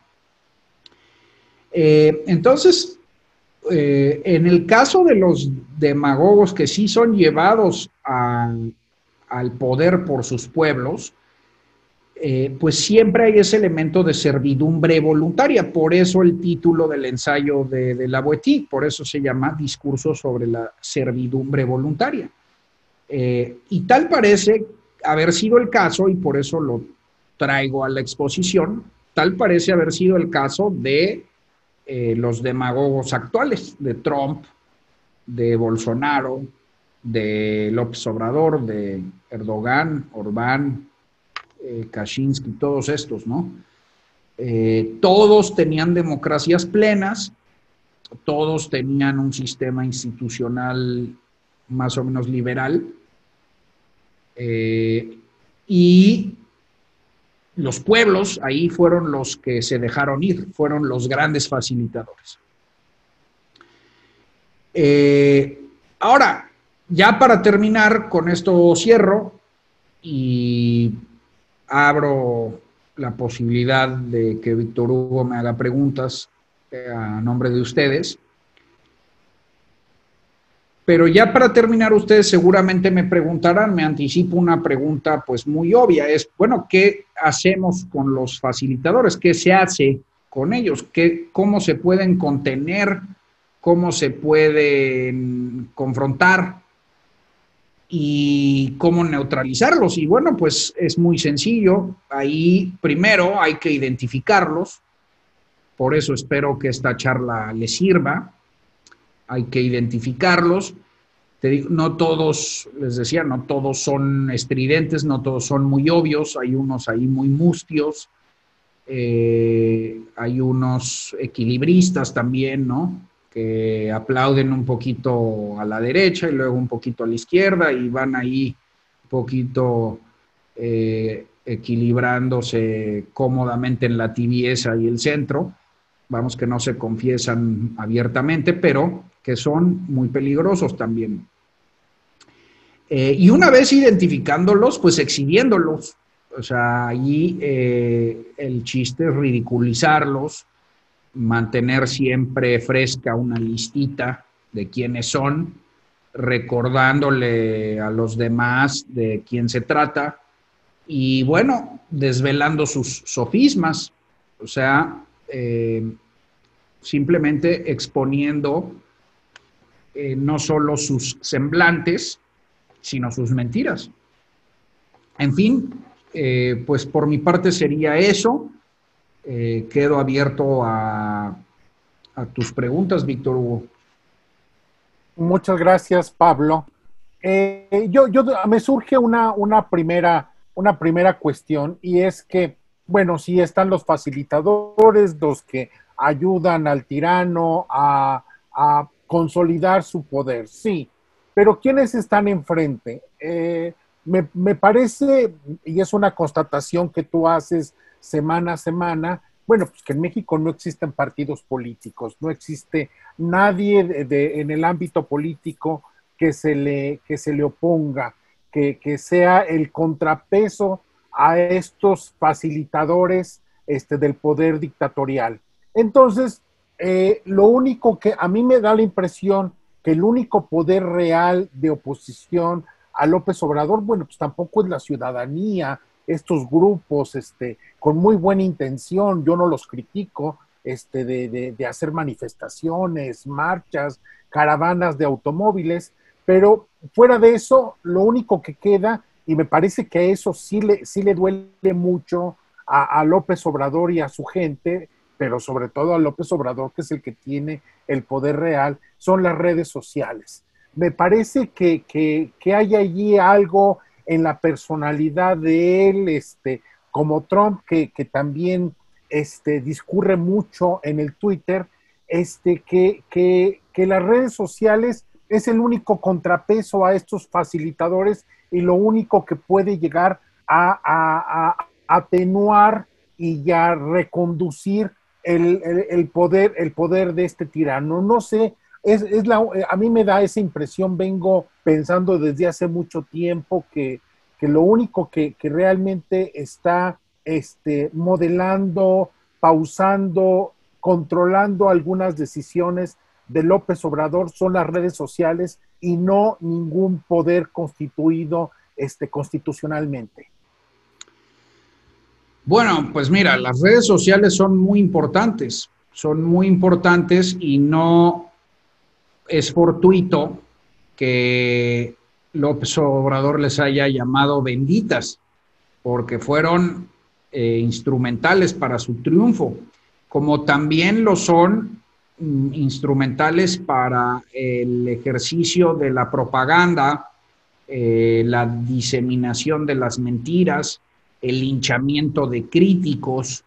Entonces, en el caso de los demagogos que sí son llevados al poder por sus pueblos, pues siempre hay ese elemento de servidumbre voluntaria. Por eso el título del ensayo de la Boétie, por eso se llama Discurso sobre la servidumbre voluntaria. Y tal parece haber sido el caso, y por eso lo traigo a la exposición, tal parece haber sido el caso de los demagogos actuales, de Trump, de Bolsonaro, de López Obrador, de Erdogan, Orbán, Kaczynski, todos estos, ¿no? Todos tenían democracias plenas, todos tenían un sistema institucional más o menos liberal, y los pueblos ahí fueron los que se dejaron ir, fueron los grandes facilitadores. Ahora, ya para terminar, con esto cierro y abro la posibilidad de que Víctor Hugo me haga preguntas a nombre de ustedes. Pero ya para terminar, ustedes seguramente me preguntarán, me anticipo una pregunta pues muy obvia, es, bueno, ¿qué hacemos con los facilitadores? ¿Qué se hace con ellos? ¿Cómo se pueden contener? ¿Cómo se pueden confrontar? ¿Y cómo neutralizarlos? Y bueno, pues es muy sencillo. Ahí primero hay que identificarlos. Por eso espero que esta charla les sirva. Hay que identificarlos. Te digo, no todos, les decía, no todos son estridentes, no todos son muy obvios. Hay unos ahí muy mustios. Hay unos equilibristas también, ¿no? Que aplauden un poquito a la derecha y luego un poquito a la izquierda y van ahí un poquito equilibrándose cómodamente en la tibieza y el centro. Vamos, que no se confiesan abiertamente, pero que son muy peligrosos también. Y una vez identificándolos, pues exhibiéndolos. O sea, allí el chiste es ridiculizarlos, mantener siempre fresca una listita de quiénes son, recordándole a los demás de quién se trata y, bueno, desvelando sus sofismas, o sea, simplemente exponiendo no solo sus semblantes, sino sus mentiras. En fin, pues por mi parte sería eso. Quedo abierto a tus preguntas, Víctor Hugo. Muchas gracias, Pablo. Me surge una primera cuestión, y es que, bueno, sí están los facilitadores, los que ayudan al tirano a consolidar su poder, sí, pero ¿quiénes están enfrente? Me parece, y es una constatación que tú haces semana a semana, bueno, pues que en México no existen partidos políticos, no existe nadie en el ámbito político que se le oponga, que sea el contrapeso a estos facilitadores del poder dictatorial. Entonces, lo único que a mí me da la impresión que el único poder real de oposición a López Obrador, bueno, pues tampoco es la ciudadanía, estos grupos con muy buena intención, yo no los critico, de hacer manifestaciones, marchas, caravanas de automóviles, pero fuera de eso, lo único que queda, y me parece que eso sí le duele mucho a López Obrador y a su gente, pero sobre todo a López Obrador, que es el que tiene el poder real, son las redes sociales. Me parece que hay allí algo en la personalidad de él, como Trump, que también discurre mucho en el Twitter, que las redes sociales es el único contrapeso a estos facilitadores y lo único que puede llegar a atenuar y ya reconducir el poder de este tirano. No sé, a mí me da esa impresión, vengo pensando desde hace mucho tiempo que lo único que realmente está modelando, pausando, controlando algunas decisiones de López Obrador son las redes sociales y no ningún poder constituido constitucionalmente. Bueno, pues mira, las redes sociales son muy importantes y no es fortuito que López Obrador les haya llamado benditas, porque fueron instrumentales para su triunfo, como también lo son instrumentales para el ejercicio de la propaganda, la diseminación de las mentiras, el linchamiento de críticos,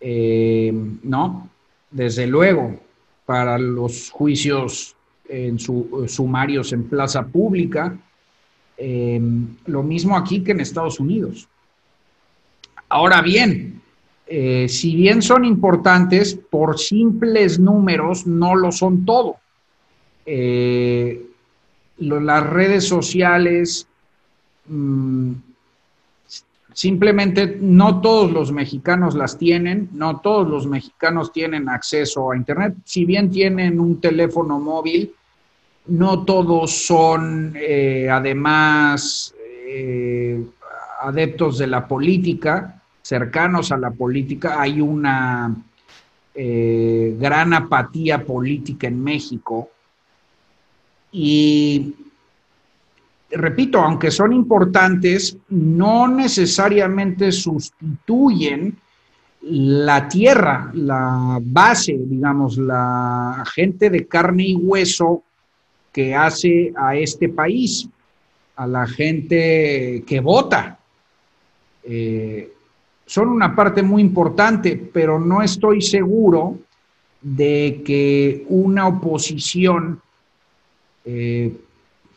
¿no? Desde luego, para los juicios en sumarios en plaza pública, lo mismo aquí que en Estados Unidos. Ahora bien, si bien son importantes, por simples números no lo son todo. Las redes sociales, simplemente no todos los mexicanos las tienen, no todos los mexicanos tienen acceso a Internet. Si bien tienen un teléfono móvil, no todos son además adeptos de la política, cercanos a la política. Hay una gran apatía política en México y repito, aunque son importantes, no necesariamente sustituyen la tierra, la base, digamos, la gente de carne y hueso que hace a este país, a la gente que vota. Son una parte muy importante, pero no estoy seguro de que una oposición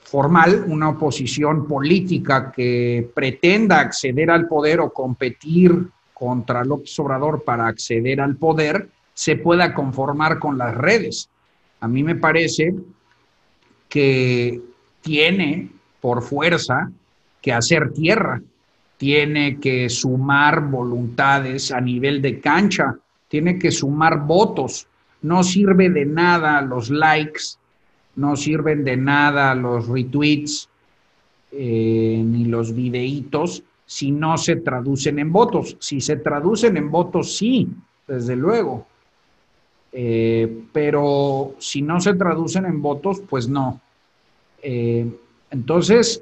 formal, una oposición política que pretenda acceder al poder o competir contra López Obrador para acceder al poder, se pueda conformar con las redes. A mí me parece que tiene por fuerza que hacer tierra, tiene que sumar voluntades a nivel de cancha, tiene que sumar votos. No sirve de nada los likes, no sirven de nada los retweets, ni los videitos, si no se traducen en votos. Si se traducen en votos, sí, desde luego. Pero si no se traducen en votos, pues no. Entonces,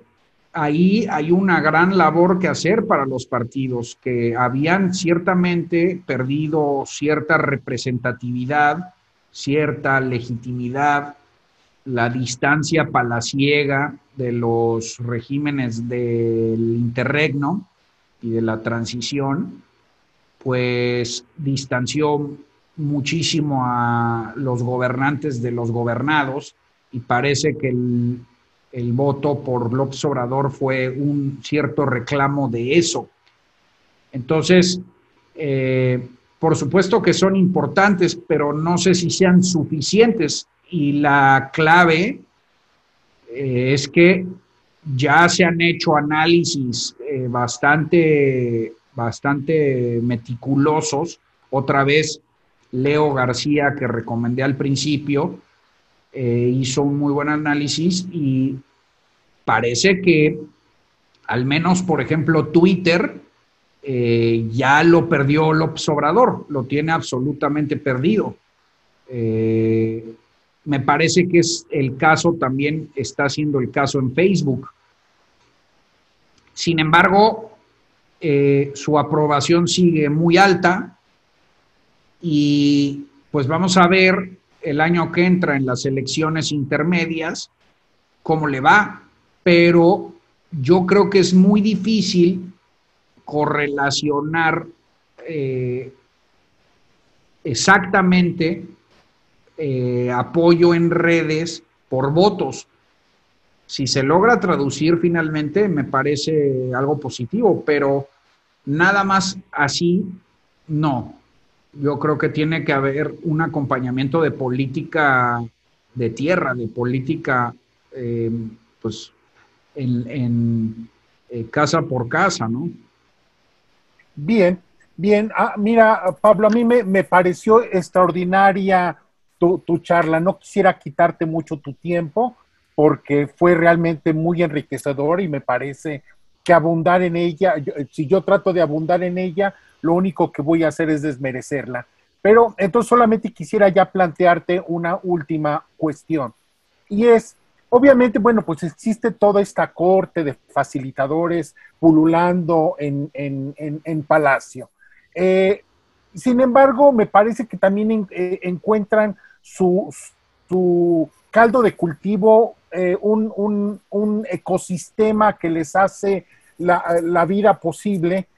ahí hay una gran labor que hacer para los partidos que habían ciertamente perdido cierta representatividad, cierta legitimidad, la distancia palaciega de los regímenes del interregno y de la transición, pues distanció muchísimo a los gobernantes de los gobernados y parece que el voto por López Obrador fue un cierto reclamo de eso. Entonces, por supuesto que son importantes, pero no sé si sean suficientes. Y la clave es que ya se han hecho análisis bastante meticulosos. Otra vez, Leo García, que recomendé al principio, hizo un muy buen análisis y parece que, al menos, por ejemplo, Twitter ya lo perdió López Obrador, lo tiene absolutamente perdido. Me parece que es el caso, también está siendo el caso en Facebook. Sin embargo, su aprobación sigue muy alta y pues vamos a ver el año que entra en las elecciones intermedias cómo le va, pero yo creo que es muy difícil correlacionar exactamente apoyo en redes por votos. Si se logra traducir finalmente, me parece algo positivo, pero nada más así, no. Yo creo que tiene que haber un acompañamiento de política de tierra, de política, pues, en casa por casa, ¿no? Bien, bien. Mira, Pablo, a mí me pareció extraordinaria tu charla. No quisiera quitarte mucho tu tiempo porque fue realmente muy enriquecedor y me parece que abundar en ella, si yo trato de abundar en ella, lo único que voy a hacer es desmerecerla. Pero entonces solamente quisiera ya plantearte una última cuestión. Y es, obviamente, bueno, pues existe toda esta corte de facilitadores pululando en Palacio. Eh, Sin embargo, me parece que también encuentran su caldo de cultivo, un ecosistema que les hace la vida posible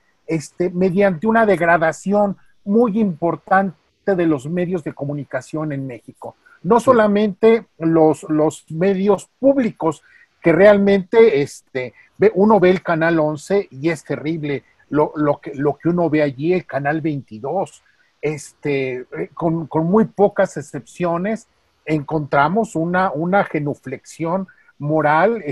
mediante una degradación muy importante de los medios de comunicación en México. No solamente los medios públicos, que realmente uno ve el Canal 11 y es terrible lo que uno ve allí, el Canal 22, con muy pocas excepciones, encontramos una genuflexión moral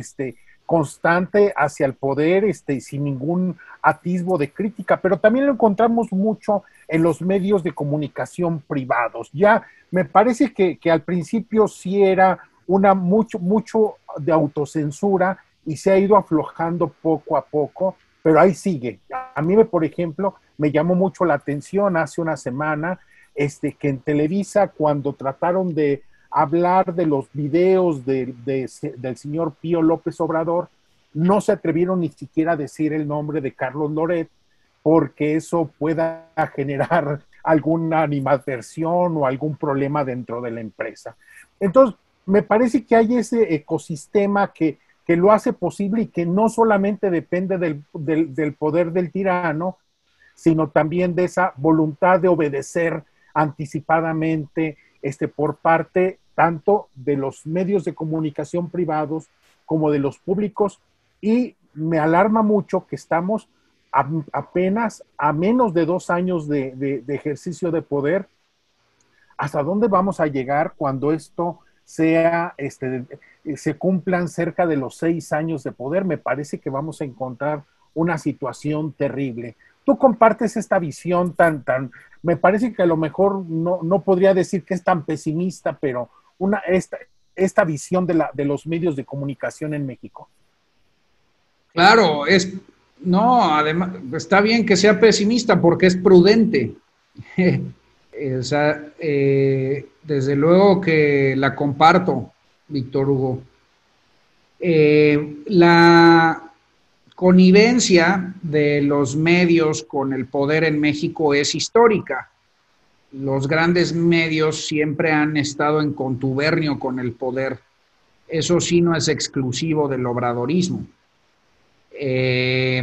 constante hacia el poder, sin ningún atisbo de crítica, pero también lo encontramos mucho en los medios de comunicación privados. Ya me parece que al principio sí era mucho de autocensura y se ha ido aflojando poco a poco, pero ahí sigue. A mí, por ejemplo, me llamó mucho la atención hace una semana que en Televisa, cuando trataron de hablar de los videos del señor Pío López Obrador, no se atrevieron ni siquiera a decir el nombre de Carlos Loret, porque eso pueda generar alguna animadversión o algún problema dentro de la empresa. Entonces, me parece que hay ese ecosistema que lo hace posible y que no solamente depende del poder del tirano, sino también de esa voluntad de obedecer anticipadamente por parte tanto de los medios de comunicación privados como de los públicos, y me alarma mucho que estamos apenas a menos de 2 años de ejercicio de poder. ¿Hasta dónde vamos a llegar cuando esto se cumplan cerca de los 6 años de poder? Me parece que vamos a encontrar una situación terrible. Tú compartes esta visión me parece que a lo mejor no podría decir que es tan pesimista, pero esta visión de los medios de comunicación en México. Claro, no, además, está bien que sea pesimista porque es prudente. O sea, desde luego que la comparto, Víctor Hugo. La connivencia de los medios con el poder en México es histórica. Los grandes medios siempre han estado en contubernio con el poder. Eso sí no es exclusivo del obradorismo. Y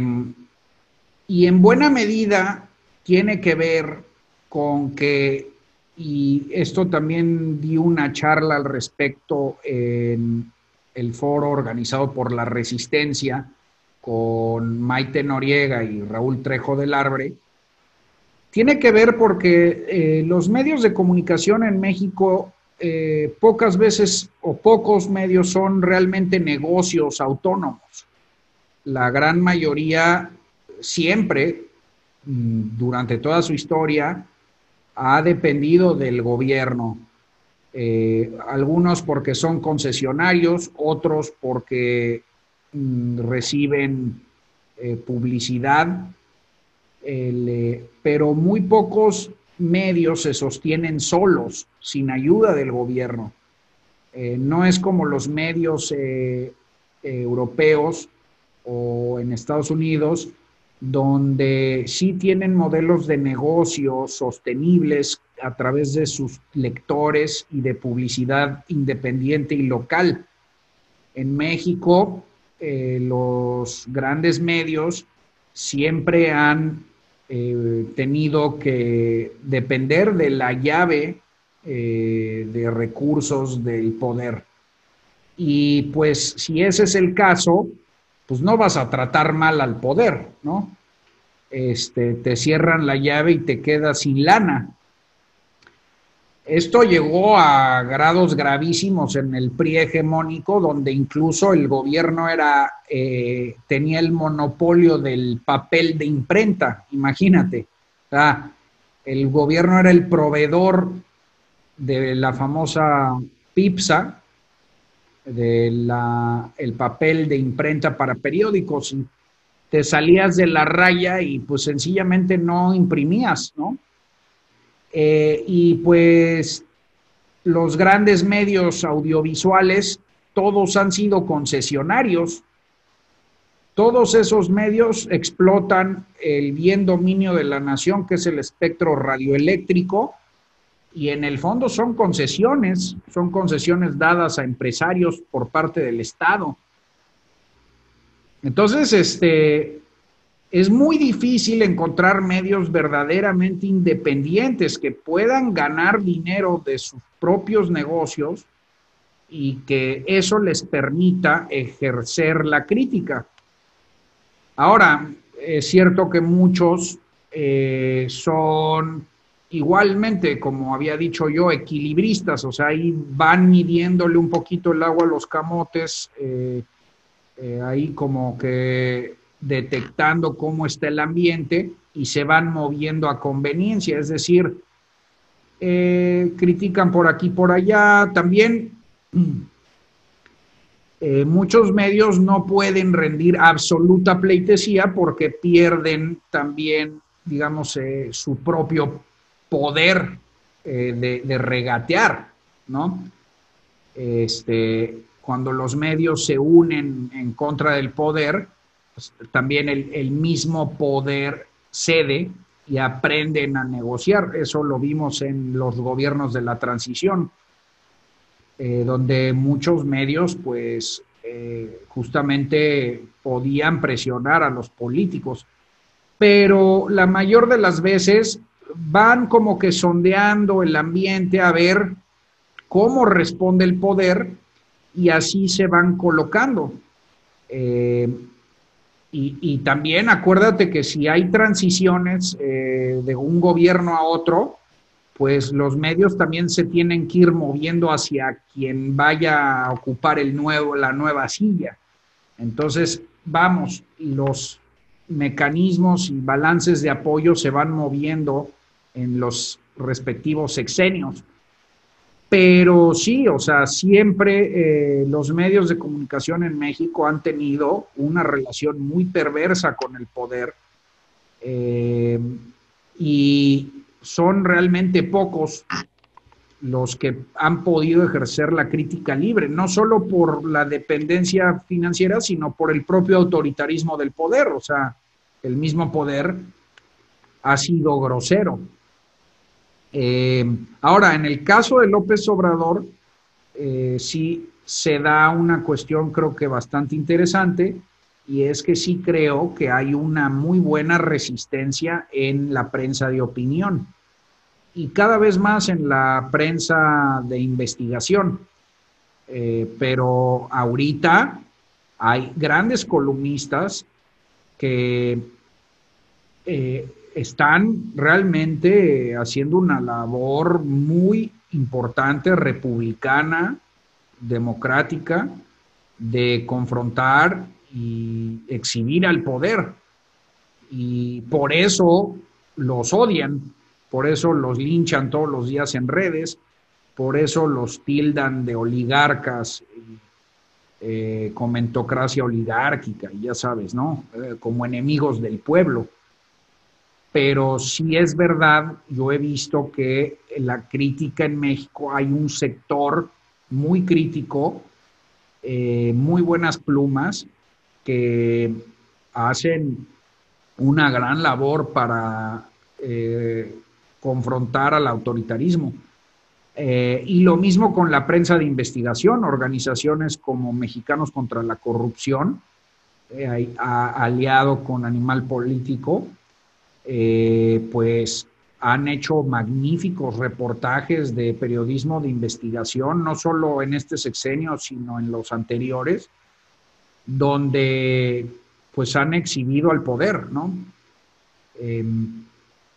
en buena medida tiene que ver con que, y esto también di una charla al respecto en el foro organizado por La Resistencia con Maite Noriega y Raúl Trejo del Arbre, tiene que ver porque los medios de comunicación en México pocas veces o pocos medios son realmente negocios autónomos. La gran mayoría siempre, durante toda su historia, ha dependido del gobierno. Algunos porque son concesionarios, otros porque reciben publicidad, pero muy pocos medios se sostienen solos, sin ayuda del gobierno. No es como los medios europeos o en Estados Unidos, donde sí tienen modelos de negocio sostenibles a través de sus lectores y de publicidad independiente y local. En México, los grandes medios siempre han tenido que depender de la llave de recursos del poder. Y pues si ese es el caso, pues no vas a tratar mal al poder, ¿no? Te cierran la llave y te quedas sin lana. Esto llegó a grados gravísimos en el PRI hegemónico, donde incluso el gobierno tenía el monopolio del papel de imprenta, imagínate. O sea, el gobierno era el proveedor de la famosa PIPSA, el papel de imprenta para periódicos. Te salías de la raya y pues sencillamente no imprimías, ¿no? Y pues los grandes medios audiovisuales, todos han sido concesionarios. Todos esos medios explotan el bien dominio de la nación, que es el espectro radioeléctrico, y en el fondo son concesiones dadas a empresarios por parte del Estado. Entonces, es muy difícil encontrar medios verdaderamente independientes que puedan ganar dinero de sus propios negocios y que eso les permita ejercer la crítica. Ahora, es cierto que muchos son igualmente, como había dicho yo, equilibristas, o sea, ahí van midiéndole un poquito el agua a los camotes, ahí como que detectando cómo está el ambiente y se van moviendo a conveniencia, es decir, critican por aquí, por allá, también muchos medios no pueden rendir absoluta pleitesía porque pierden también, digamos, su propio poder de regatear, ¿no? Cuando los medios se unen en contra del poder, pues, también el mismo poder cede y aprenden a negociar. Eso lo vimos en los gobiernos de la transición, donde muchos medios, pues, justamente podían presionar a los políticos, pero la mayor de las veces van como que sondeando el ambiente a ver cómo responde el poder y así se van colocando. Y también acuérdate que si hay transiciones de un gobierno a otro, pues los medios también se tienen que ir moviendo hacia quien vaya a ocupar la nueva silla. Entonces, vamos, los mecanismos y balances de apoyo se van moviendo en los respectivos sexenios. Pero sí, o sea, siempre los medios de comunicación en México han tenido una relación muy perversa con el poder y son realmente pocos los que han podido ejercer la crítica libre, no solo por la dependencia financiera, sino por el propio autoritarismo del poder. O sea, el mismo poder ha sido grosero. Ahora, en el caso de López Obrador, sí se da una cuestión creo que bastante interesante, y es que sí creo que hay una muy buena resistencia en la prensa de opinión y cada vez más en la prensa de investigación. Pero ahorita hay grandes columnistas que están realmente haciendo una labor muy importante, republicana, democrática, de confrontar y exhibir al poder. Y por eso los odian, por eso los linchan todos los días en redes, por eso los tildan de oligarcas, comentocracia oligárquica, ya sabes, ¿no? Como enemigos del pueblo. Pero sí es verdad, yo he visto que la crítica en México hay un sector muy crítico, muy buenas plumas, que hacen una gran labor para confrontar al autoritarismo. Y lo mismo con la prensa de investigación, organizaciones como Mexicanos contra la Corrupción, aliado con Animal Político, pues han hecho magníficos reportajes de periodismo de investigación, no solo en este sexenio, sino en los anteriores, donde pues han exhibido al poder, ¿no?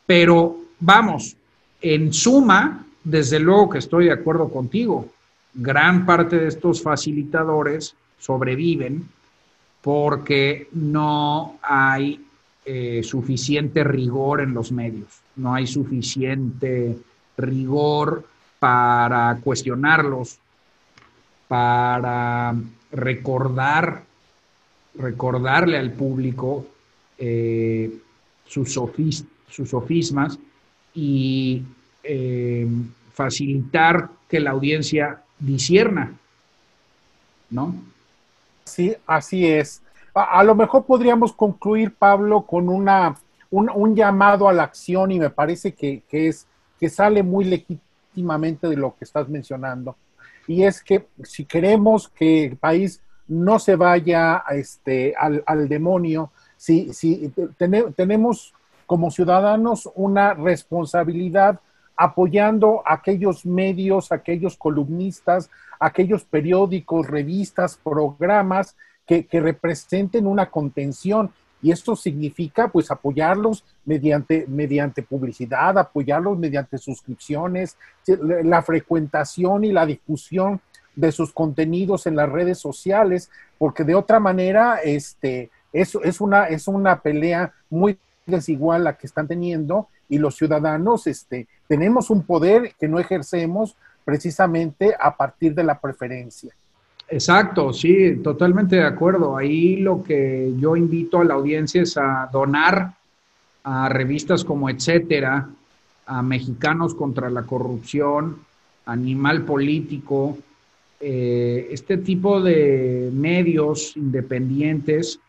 Pero vamos, en suma, desde luego que estoy de acuerdo contigo, gran parte de estos facilitadores sobreviven porque no hay suficiente rigor en los medios, no hay suficiente rigor para cuestionarlos, para recordarle al público sus sofismas y facilitar que la audiencia discierna, ¿no? Sí, así es. A lo mejor podríamos concluir, Pablo, con un llamado a la acción, y me parece que sale muy legítimamente de lo que estás mencionando. Y es que si queremos que el país no se vaya al demonio, si tenemos como ciudadanos una responsabilidad apoyando a aquellos medios, aquellos columnistas, aquellos periódicos, revistas, programas que representen una contención. Y esto significa pues apoyarlos mediante publicidad, apoyarlos mediante suscripciones, la frecuentación y la difusión de sus contenidos en las redes sociales, porque de otra manera es una pelea muy desigual la que están teniendo, y los ciudadanos tenemos un poder que no ejercemos precisamente a partir de la preferencia. Exacto, sí, totalmente de acuerdo. Ahí lo que yo invito a la audiencia es a donar a revistas como Etcétera, a Mexicanos contra la Corrupción, Animal Político, este tipo de medios independientes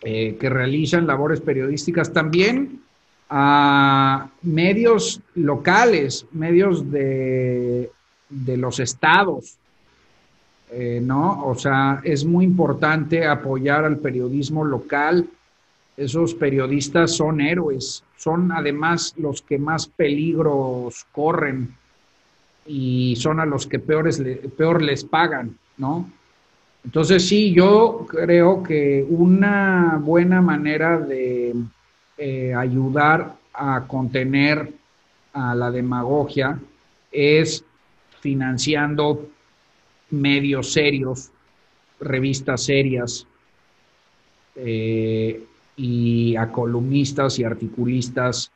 que realizan labores periodísticas, también a medios locales, medios de los estados, ¿no? O sea, es muy importante apoyar al periodismo local. Esos periodistas son héroes, son además los que más peligros corren y son a los que peor les pagan, ¿no? Entonces sí, yo creo que una buena manera de ayudar a contener a la demagogia es financiando medios serios, revistas serias, y a columnistas y articulistas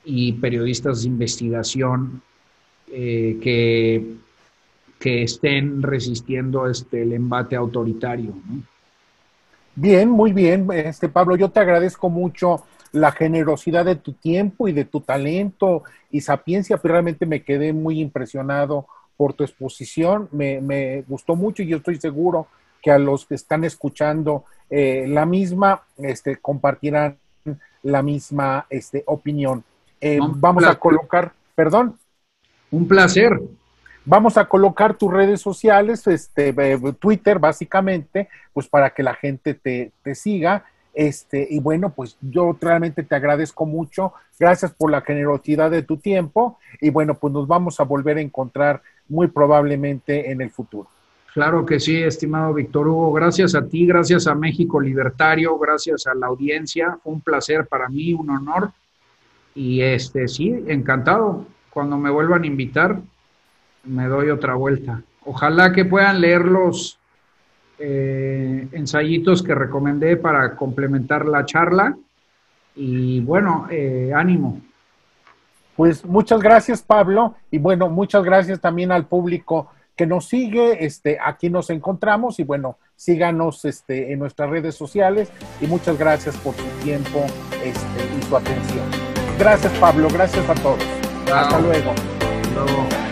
y periodistas de investigación que estén resistiendo el embate autoritario, ¿no? Bien, muy bien, Pablo, yo te agradezco mucho la generosidad de tu tiempo y de tu talento y sapiencia, pero realmente me quedé muy impresionado por tu exposición, me gustó mucho, y yo estoy seguro que a los que están escuchando la misma, compartirán la misma opinión. No, Vamos a colocar, perdón. Un placer. Vamos a colocar tus redes sociales, Twitter básicamente, pues para que la gente te siga. Y bueno, pues yo realmente te agradezco mucho. Gracias por la generosidad de tu tiempo. Y bueno, pues nos vamos a volver a encontrar muy probablemente en el futuro. Claro que sí, estimado Víctor Hugo. Gracias a ti, gracias a México Libertario, gracias a la audiencia. Fue un placer para mí, un honor. Y sí, encantado. Cuando me vuelvan a invitar, me doy otra vuelta. Ojalá que puedan leer los ensayitos que recomendé para complementar la charla. Y bueno, ánimo. Pues muchas gracias, Pablo, y bueno, muchas gracias también al público que nos sigue. Aquí nos encontramos y bueno, síganos en nuestras redes sociales y muchas gracias por su tiempo y su atención. Gracias, Pablo, gracias a todos. Chao. Hasta luego. Hasta luego.